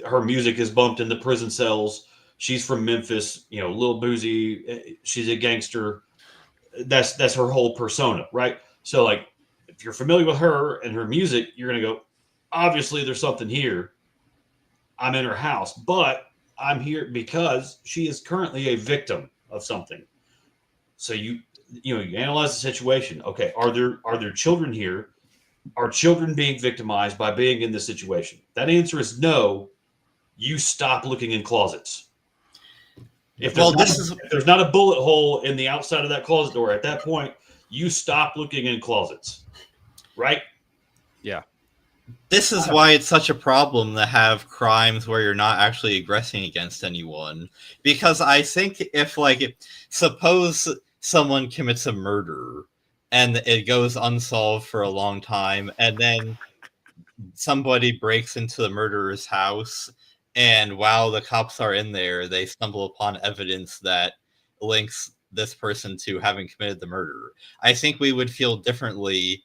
her music is bumped in the prison cells. She's from Memphis, Lil Boosie, she's a gangster. That's her whole persona, right? So, like, if you're familiar with her and her music, you're gonna go, obviously there's something here. I'm in her house, but I'm here because she is currently a victim of something. So you analyze the situation. Okay, are there children here? Are children being victimized by being in this situation? That answer is no. You stop looking in closets. If there's not a bullet hole in the outside of that closet door, at that point, you stop looking in closets. Right? Yeah. This is why it's such a problem to have crimes where you're not actually aggressing against anyone. Because I think suppose someone commits a murder and it goes unsolved for a long time, and then somebody breaks into the murderer's house, and while the cops are in there, they stumble upon evidence that links this person to having committed the murder. I think we would feel differently,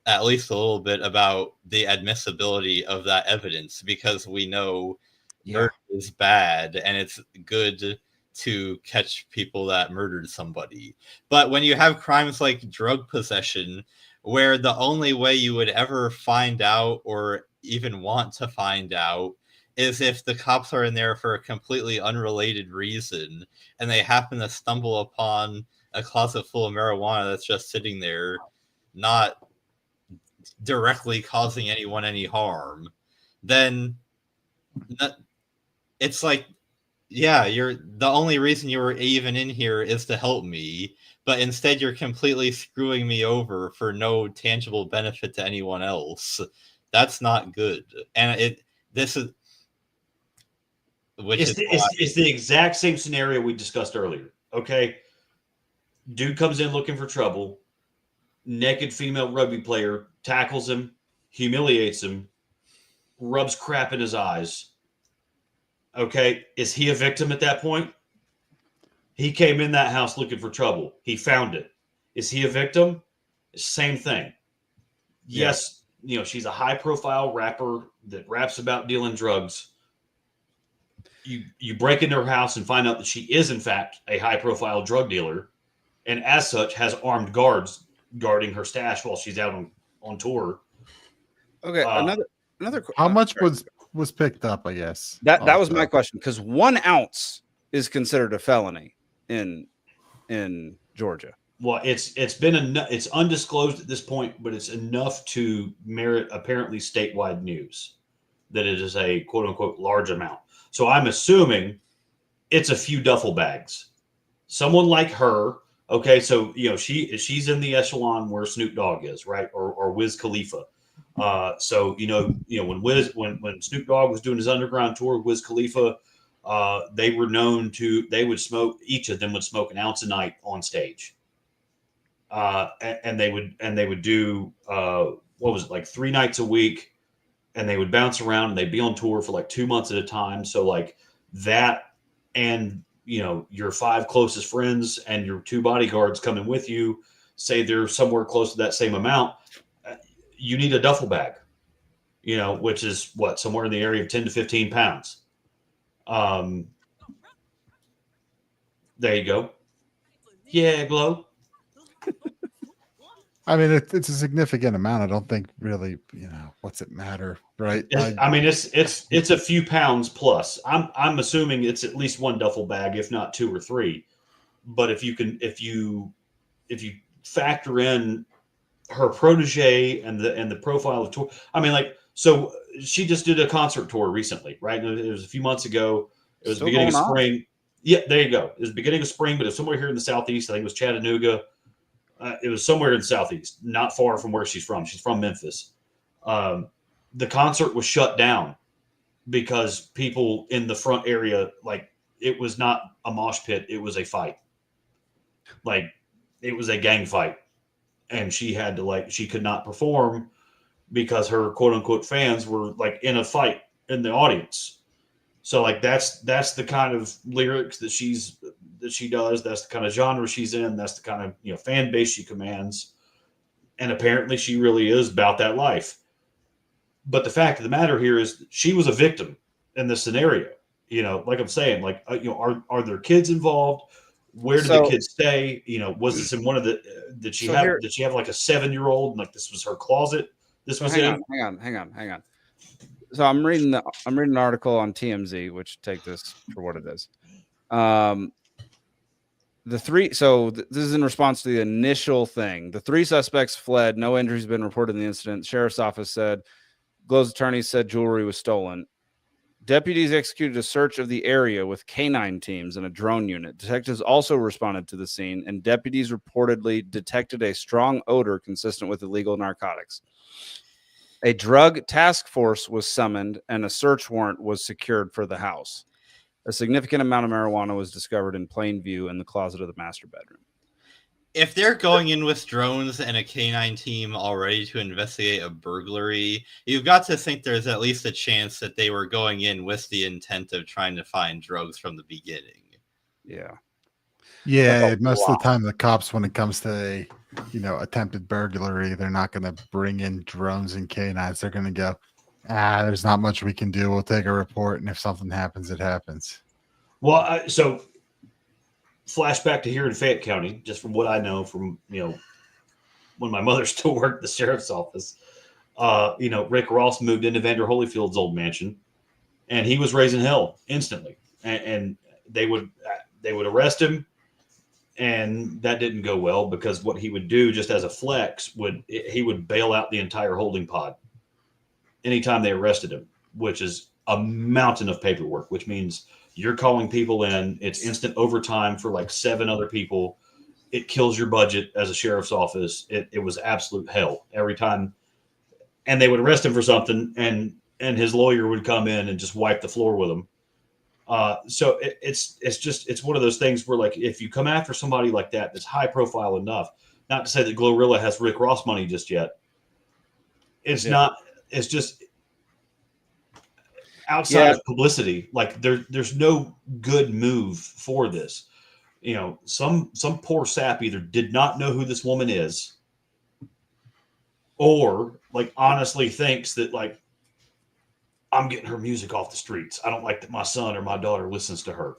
at least a little bit, about the admissibility of that evidence, because we know murder is bad and it's good to catch people that murdered somebody. But when you have crimes like drug possession, where the only way you would ever find out or even want to find out is if the cops are in there for a completely unrelated reason and they happen to stumble upon a closet full of marijuana that's just sitting there, not directly causing anyone any harm, then it's like, yeah, you're the only reason you were even in here is to help me, but instead you're completely screwing me over for no tangible benefit to anyone else. That's not good. And it's the exact same scenario we discussed earlier. Okay, dude comes in looking for trouble. Naked female rugby player tackles him, humiliates him, rubs crap in his eyes. Okay, is he a victim at that point? He came in that house looking for trouble. He found it. Is he a victim? Same thing. Yes, she's a high-profile rapper that raps about dealing drugs. You break into her house and find out that she is, in fact, a high-profile drug dealer, and as such has armed guards guarding her stash while she's out on tour. Okay, another. How much was picked up? I guess that was my question, because 1 ounce is considered a felony in Georgia. Well, it's undisclosed at this point, but it's enough to merit apparently statewide news that it is a quote unquote large amount. So I'm assuming it's a few duffel bags. Someone like her. Okay, so she's in the echelon where Snoop Dogg is, right, or Wiz Khalifa. So when Snoop Dogg was doing his underground tour, Wiz Khalifa, they were known to each of them would smoke an ounce a night on stage, and they would do what was it, like 3 nights a week, and they would bounce around and they'd be on tour for like 2 months at a time. So like that, and your 5 closest friends and your 2 bodyguards coming with you, say they're somewhere close to that same amount, you need a duffel bag, which is somewhere in the area of 10 to 15 pounds. There you go. Yeah, Glow. I mean, it's a significant amount. I don't think really, what's it matter, right? It's a few pounds plus. I'm assuming it's at least one duffel bag, if not 2 or 3. But if you factor in her protege and the profile of tour, I mean, like, so she just did a concert tour recently, right? It was a few months ago. It was the beginning of spring. Yeah, there you go. It was the beginning of spring, but it was somewhere here in the Southeast. I think it was Chattanooga. It was somewhere in the Southeast, not far from where she's from. She's from Memphis. The concert was shut down because people in the front area, like, it was not a mosh pit. It was a fight. Like, it was a gang fight. And she had to, she could not perform because her quote unquote fans were like in a fight in the audience. So like, that's the kind of lyrics that she does. That's the kind of genre she's in. That's the kind of, fan base she commands. And apparently she really is about that life. But the fact of the matter here is she was a victim in this scenario. Like I'm saying, like, are there kids involved? Where did the kids stay? Was this in one of the, did she have like a 7-year-old and like this was her closet? Hang on. So I'm reading an article on TMZ, which take this for what it is. This is in response to the initial thing. The 3 suspects fled. No injuries have been reported in the incident. The sheriff's office said, Glow's attorney said jewelry was stolen. Deputies executed a search of the area with canine teams and a drone unit. Detectives also responded to the scene, and deputies reportedly detected a strong odor consistent with illegal narcotics. A drug task force was summoned, and a search warrant was secured for the house. A significant amount of marijuana was discovered in plain view in the closet of the master bedroom. If they're going in with drones and a canine team already to investigate a burglary, you've got to think there's at least a chance that they were going in with the intent of trying to find drugs from the beginning. Yeah. Yeah, most of the time the cops, when it comes to a, attempted burglary, they're not going to bring in drones and canines. They're going to go, there's not much we can do. We'll take a report, and if something happens, it happens. Well, so flashback to here in Fayette County, just from what I know from, when my mother still worked at the sheriff's office, Rick Ross moved into Vander Holyfield's old mansion, and he was raising hell instantly. And they would arrest him, and that didn't go well because what he would do just as a flex he would bail out the entire holding pod anytime they arrested him, which is a mountain of paperwork, which means you're calling people in. It's instant overtime for like 7 other people. It kills your budget as a sheriff's office. It was absolute hell every time. And they would arrest him for something, and his lawyer would come in and just wipe the floor with him. So it's one of those things where, like, if you come after somebody like that's high profile enough, not to say that Glorilla has Rick Ross money just yet. It's just outside of publicity. Like there's no good move for this. Some poor sap either did not know who this woman is, or like honestly thinks that like, I'm getting her music off the streets. I don't like that my son or my daughter listens to her.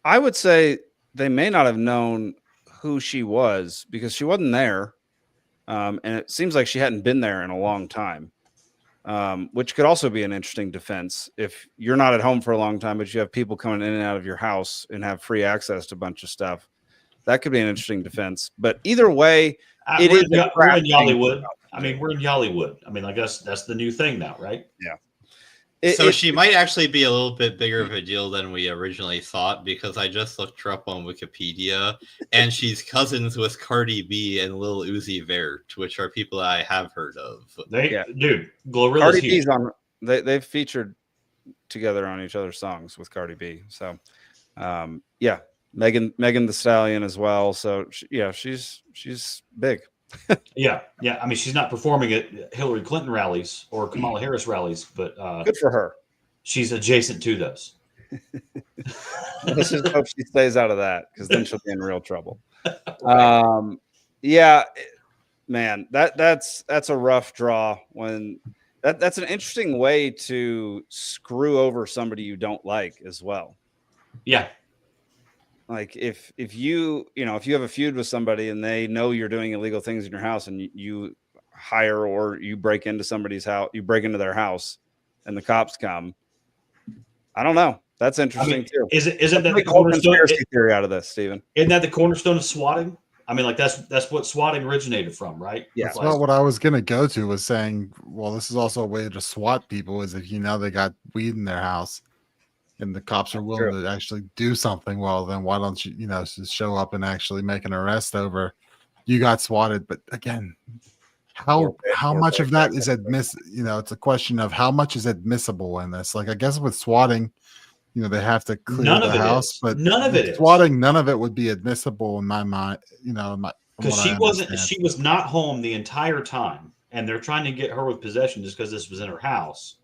I would say they may not have known who she was because she wasn't there. And it seems like she hadn't been there in a long time, which could also be an interesting defense. If you're not at home for a long time, but you have people coming in and out of your house and have free access to a bunch of stuff, that could be an interesting defense. But either way, we're in Yollywood. We're in Yollywood. I guess that's the new thing now, right? Yeah. She might actually be a little bit bigger of a deal than we originally thought, because I just looked her up on Wikipedia, and she's cousins with Cardi B and Lil Uzi Vert, which are people that I have heard of. Dude, Glorilla's Cardi huge. B's on. They've featured together on each other's songs with Cardi B. So, Megan Thee Stallion as well. So she's big. Yeah. She's not performing at Hillary Clinton rallies or Kamala Harris rallies, but good for her. She's adjacent to those. Let's just hope she stays out of that, because then she'll be in real trouble. Right. Man, that's a rough draw. When that's an interesting way to screw over somebody you don't like as well. Yeah. Like if you have a feud with somebody and they know you're doing illegal things in your house, and you hire or you break into somebody's house, you break into their house, and the cops come. I don't know. That's interesting too. Isn't that the cornerstone conspiracy theory out of this, Stephen? Isn't that the cornerstone of swatting? I mean, like that's what swatting originated from, right? Yeah. That's not what I was gonna go to. Was saying, well, this is also a way to swat people. Is if they got weed in their house, and the cops are willing to actually do something. Well, then why don't you, just show up and actually make an arrest over you got swatted? But again, how much of that is it's a question of how much is admissible in this. Like I guess with swatting, they have to clear the house, but none of it is swatting. None of it would be admissible in my mind. Because she was not home the entire time, and they're trying to get her with possession just because this was in her house.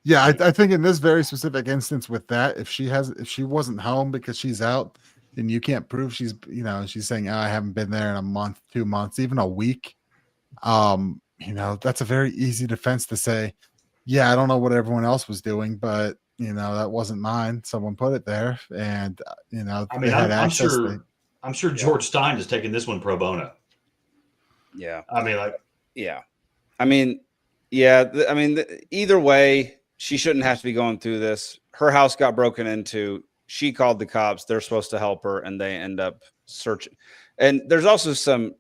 Yeah, I think in this very specific instance with that, if she wasn't home because she's out, and you can't prove she's saying, I haven't been there in a month, 2 months, even a week. That's a very easy defense to say, yeah, I don't know what everyone else was doing, but that wasn't mine. Someone put it there, and I mean, I'm sure George Stein is taking this one pro bono. Yeah, either way, she shouldn't have to be going through this. Her house got broken into. She called the cops. They're supposed to help her, and they end up searching. And there's also some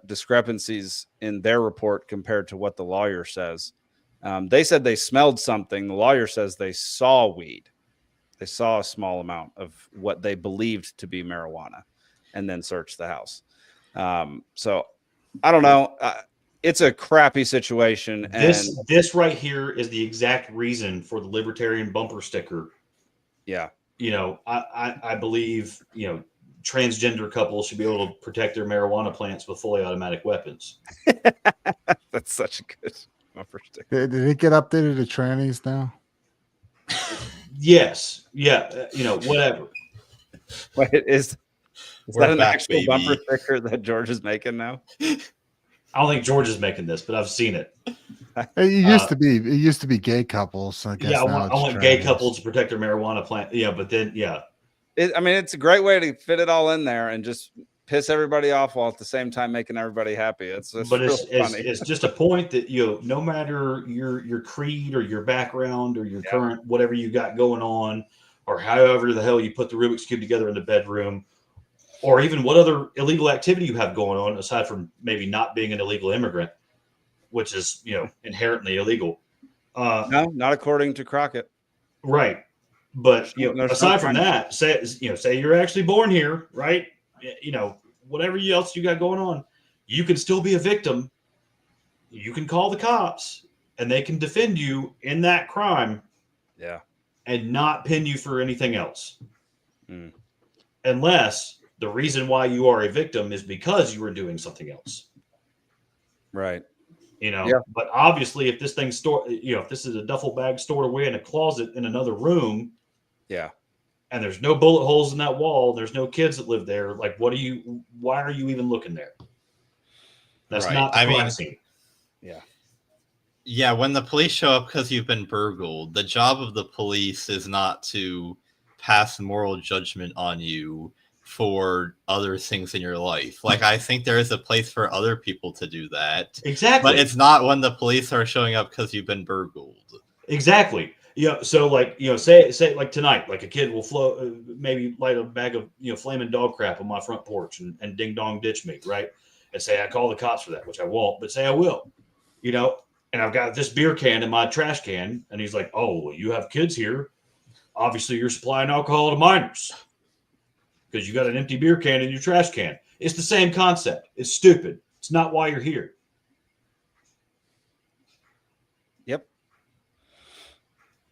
discrepancies in their report compared to what the lawyer says. They said they smelled something. The lawyer says they saw weed. They saw a small amount of what they believed to be marijuana, and then searched the house. So I don't know. It's a crappy situation. This right here is the exact reason for the libertarian bumper sticker. Yeah. I believe, transgender couples should be able to protect their marijuana plants with fully automatic weapons. That's such a good bumper sticker. Did it get updated to trannies now? Yes. Yeah. Whatever. Wait, is that an actual bumper sticker that George is making now? I don't think George is making this, but I've seen it. It used to be gay couples. I guess I want gay couples to protect their marijuana plant. Yeah, but then it's a great way to fit it all in there and just piss everybody off while at the same time making everybody happy. It's just a point that no matter your creed or your background or your current whatever you got going on, or however the hell you put the Rubik's Cube together in the bedroom, or even what other illegal activity you have going on aside from maybe not being an illegal immigrant, which is inherently illegal. No, not according to Crockett. Right. But aside from that, say you're actually born here, right? Whatever else you got going on, you can still be a victim. You can call the cops and they can defend you in that crime. Yeah. And not pin you for anything else. Unless the reason why you are a victim is because you were doing something else. Right. But obviously if this thing's stored, if this is a duffel bag stored away in a closet in another room, and there's no bullet holes in that wall, there's no kids that live there, like why are you even looking there? That's not the crime scene. Yeah, when the police show up because you've been burgled, the job of the police is not to pass moral judgment on you for other things in your life. Like, I think there is a place for other people to do that. Exactly. But it's not when the police are showing up because you've been burgled. Exactly. So say like tonight, like a kid will maybe light a bag of flaming dog crap on my front porch and ding dong ditch me, right? And say I call the cops for that, which I won't, but say I will, and I've got this beer can in my trash can, and he's like, "Oh, well, you have kids here. Obviously, you're supplying alcohol to minors because you got an empty beer can in your trash can." It's the same concept. It's stupid. It's not why you're here.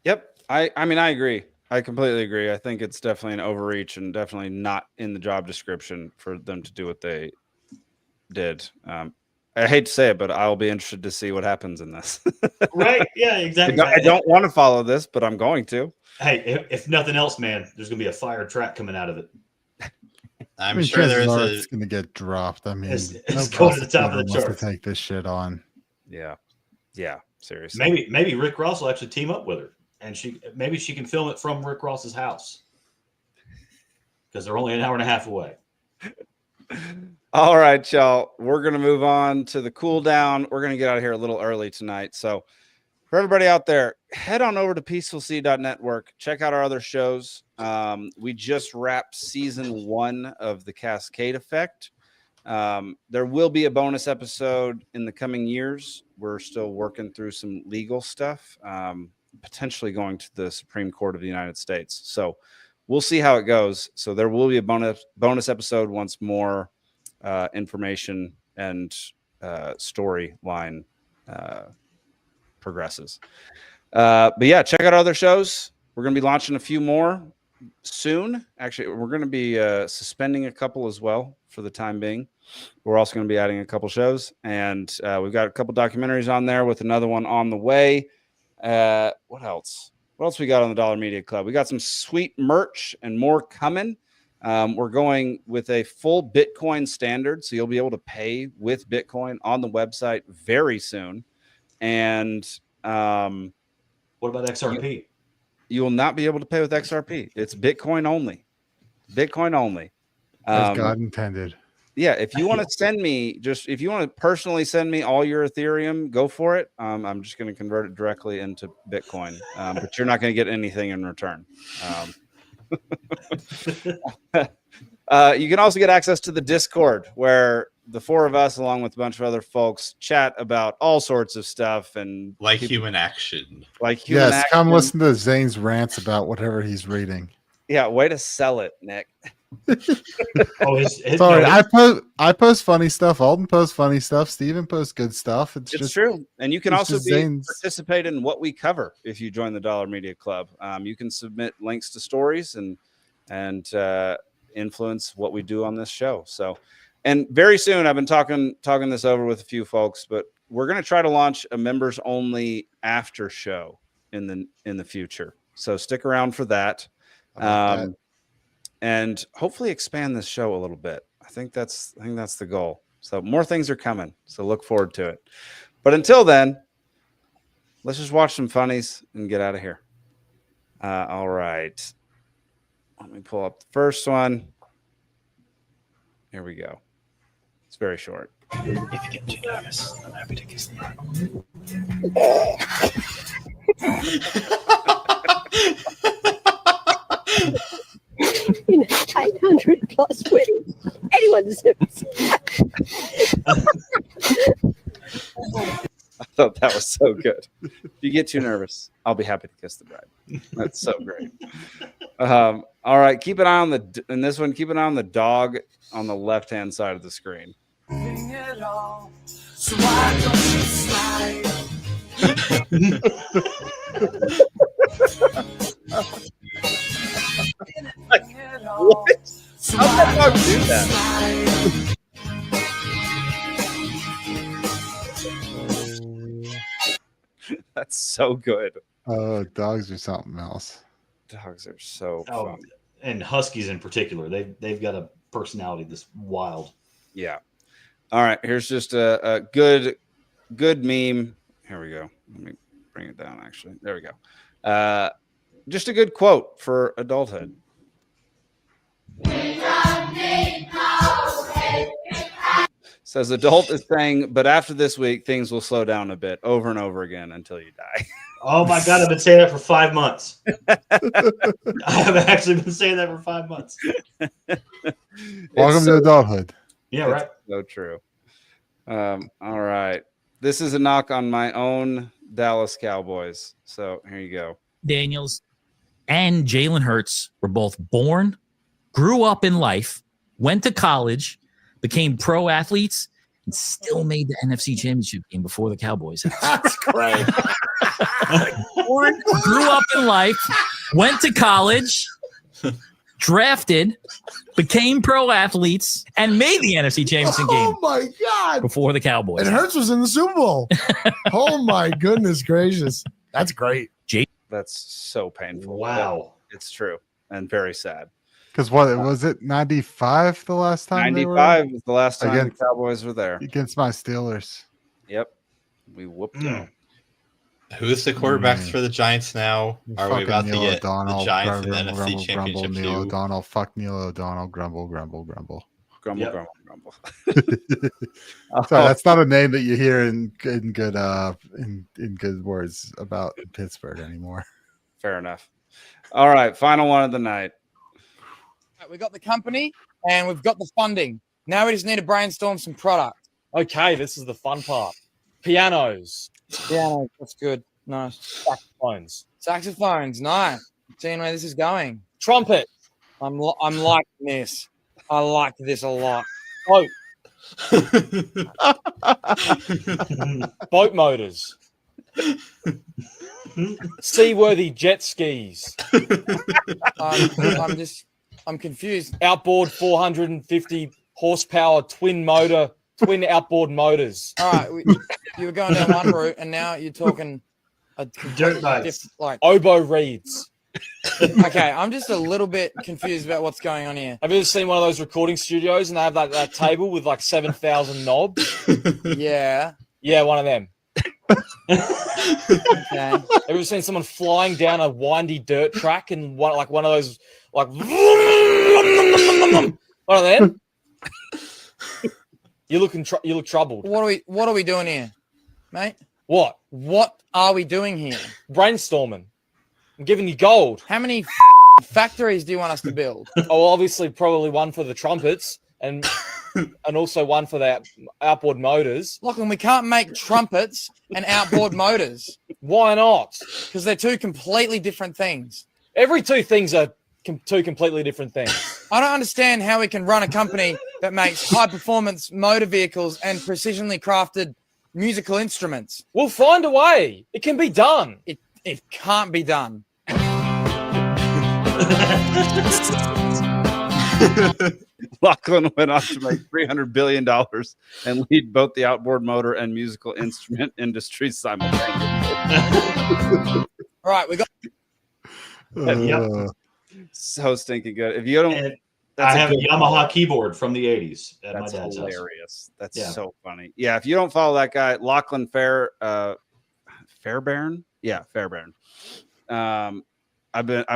Yep. I agree. I completely agree. I think it's definitely an overreach and definitely not in the job description for them to do what they did. I hate to say it, but I'll be interested to see what happens in this. Right. Yeah, exactly. I don't want to follow this, but I'm going to. Hey, if nothing else, man, there's going to be a fire track coming out of it. I'm sure it's going to get dropped. I mean, it's going to the top of the charts chart. To take this shit on. Yeah. Seriously. Maybe Rick Ross will actually team up with her, and she can film it from Rick Ross's house. because they're only an hour and a half away. All right, y'all. We're going to move on to the cool down. We're going to get out of here a little early tonight. So for everybody out there, head on over to peacefulseed.network. Check out our other shows. We just wrapped season 1 of The Cascade Effect. There will be a bonus episode in the coming years. We're still working through some legal stuff, potentially going to the Supreme Court of the United States. So we'll see how it goes. So there will be a bonus episode once more information and storyline progresses. But yeah, check out our other shows. We're going to be launching a few more soon. Actually, we're going to be suspending a couple as well for the time being. We're also going to be adding a couple shows, and we've got a couple documentaries on there with another one on the way. What else? What else we got on the Dollar Media Club? We got some sweet merch and more coming. We're going with a full Bitcoin standard, so you'll be able to pay with Bitcoin on the website very soon. And what about XRP? You will not be able to pay with XRP. It's Bitcoin only. Bitcoin only. As God intended. Yeah, if you want to send me, if you want to personally send me all your Ethereum, go for it. I'm just going to convert it directly into Bitcoin, but you're not going to get anything in return. You can also get access to the Discord, where the 4 of us, along with a bunch of other folks, chat about all sorts of stuff and human action. Yes, come listen to Zane's rants about whatever he's reading. Yeah, way to sell it, Nick. Sorry, I post funny stuff. Alden posts funny stuff. Steven posts good stuff. It's just true. And you can also participate in what we cover if you join the Dollar Media Club. You can submit links to stories and influence what we do on this show. So, and very soon, I've been talking this over with a few folks, but we're going to try to launch a members only after show in the future. So stick around for that. And hopefully expand this show a little bit. I think that's the goal. So more things are coming. So look forward to it. But until then, let's just watch some funnies and get out of here. All right. Let me pull up the first one. Here we go. It's very short. If you get too nervous, I'm happy to kiss the In 800 plus weddings, anyone deserves. I thought that was so good. If you get too nervous, I'll be happy to kiss the bride. That's so great. All right, keep an eye on in this one. Keep an eye on the dog on the left-hand side of the screen. So why don't you slide? What? How did that dog do that? That's so good. Oh, dogs are something else. Dogs are so fun. And huskies in particular, they've got a personality that's wild. Yeah. All right. Here's just a good meme. Here we go. Let me bring it down. Actually, there we go. Just a good quote for adulthood. Says adult is saying, but after this week, things will slow down a bit over and over again until you die. Oh my God, I've been saying that for 5 months. I have actually been saying that for 5 months. Welcome to adulthood. Yeah, right. So true. All right. This is a knock on my own Dallas Cowboys. So here you go. Daniels and Jalen Hurts were both born, grew up in life, went to college, became pro athletes, and still made the NFC Championship game before the Cowboys. That's great. Born, grew up in life, went to college, drafted, became pro athletes, and made the NFC Championship game. Oh my God. Before the Cowboys. And Hurts was in the Super Bowl. Oh my goodness gracious. That's great. That's so painful. Wow. It's true and very sad. Because what was it? 95 the last time? 95 was the last time against the Cowboys were there against my Steelers. Yep, we whooped them. Who's the quarterbacks for the Giants now? Are we about to Neil get O'Donnell, the Giants in the grumble, NFC grumble, Championship grumble, Neil too? O'Donnell, fuck Neil O'Donnell, grumble, grumble, grumble. Grumble, Yep. grumble, grumble. Sorry, that's not a name that you hear in good in good words about Pittsburgh anymore. Fair enough. All right, final one of the night. We got the company and we've got the funding. Now we just need to brainstorm some product. Okay, this is the fun part. Pianos. Piano, that's good. Nice. Saxophones. Saxophones, nice. Seeing where this is going. Trumpet. I'm liking this. I like this a lot. Boat. Boat motors. Seaworthy jet skis. I'm confused. Outboard 450 horsepower twin outboard motors. All right, you were going down one route, and now you're talking a dirt bikes, like oboe reeds. Okay, I'm just a little bit confused about what's going on here. Have you ever seen one of those recording studios and they have that table with like 7,000 knobs? Yeah. Yeah, one of them. Okay. Have you ever seen someone flying down a windy dirt track and one of those like one of them? You look troubled. What are we doing here, mate? What are we doing here? Brainstorming. I'm giving you gold. How many factories do you want us to build? Oh, obviously, probably one for the trumpets and also one for the outboard motors. Lachlan, we can't make trumpets and outboard motors. Why not? Because they're two completely different things. Every two things are two completely different things. I don't understand how we can run a company that makes high-performance motor vehicles and precisionally crafted musical instruments. We'll find a way. It can be done. It can't be done. Lachlan went on to make $300 billion and lead both the outboard motor and musical instrument industries simultaneously. All right, we got. Yep. So stinking good. If you don't, I have a Yamaha keyboard from the 80s at that's my dad's hilarious. house. That's so funny. Yeah, if you don't follow that guy, Lachlan Fairbairn. Yeah, Fairbairn. I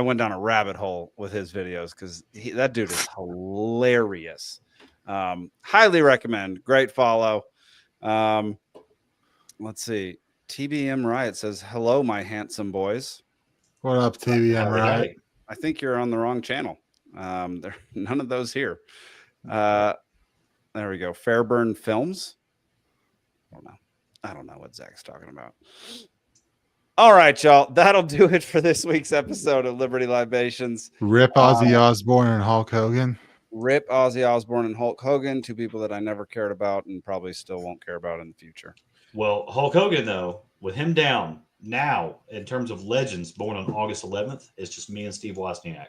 went down a rabbit hole with his videos because that dude is hilarious. Highly recommend. Great follow. Let's see. TBM Riot says, "Hello, my handsome boys." What up, TBM Riot? I think you're on the wrong channel. There are none of those here. There we go. Fairburn Films. I don't know what Zach's talking about. All right, y'all. That'll do it for this week's episode of Liberty Libations. Rip Ozzy Osbourne and Hulk Hogan. Rip Ozzy Osbourne and Hulk Hogan, two people that I never cared about and probably still won't care about in the future. Well, Hulk Hogan, though, with him down now in terms of legends born on August 11th, it's just me and Steve Wozniak.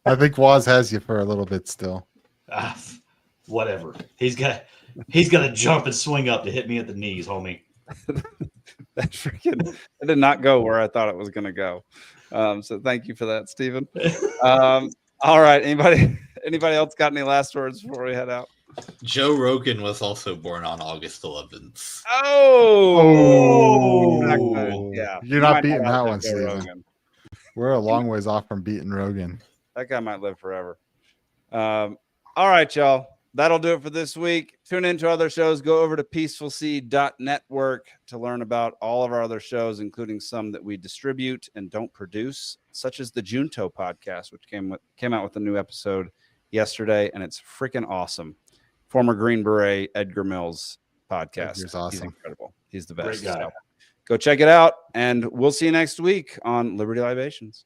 I think Woz has you for a little bit still. Whatever. He's got to jump and swing up to hit me at the knees, homie. It did not go where I thought it was going to go. So thank you for that, Stephen. All right. Anybody else got any last words before we head out? Joe Rogan was also born on August 11th. Oh, yeah. You're not beating that one, Stephen. We're a long ways off from beating Rogan. That guy might live forever. All right, y'all. That'll do it for this week. Tune into other shows. Go over to peacefulseed.network to learn about all of our other shows, including some that we distribute and don't produce, such as the Junto podcast, which came out with a new episode yesterday, and it's freaking awesome. Former Green Beret Edgar Mills podcast. Edgar's awesome. He's incredible. He's the best. Great guy. So go check it out, and we'll see you next week on Liberty Libations.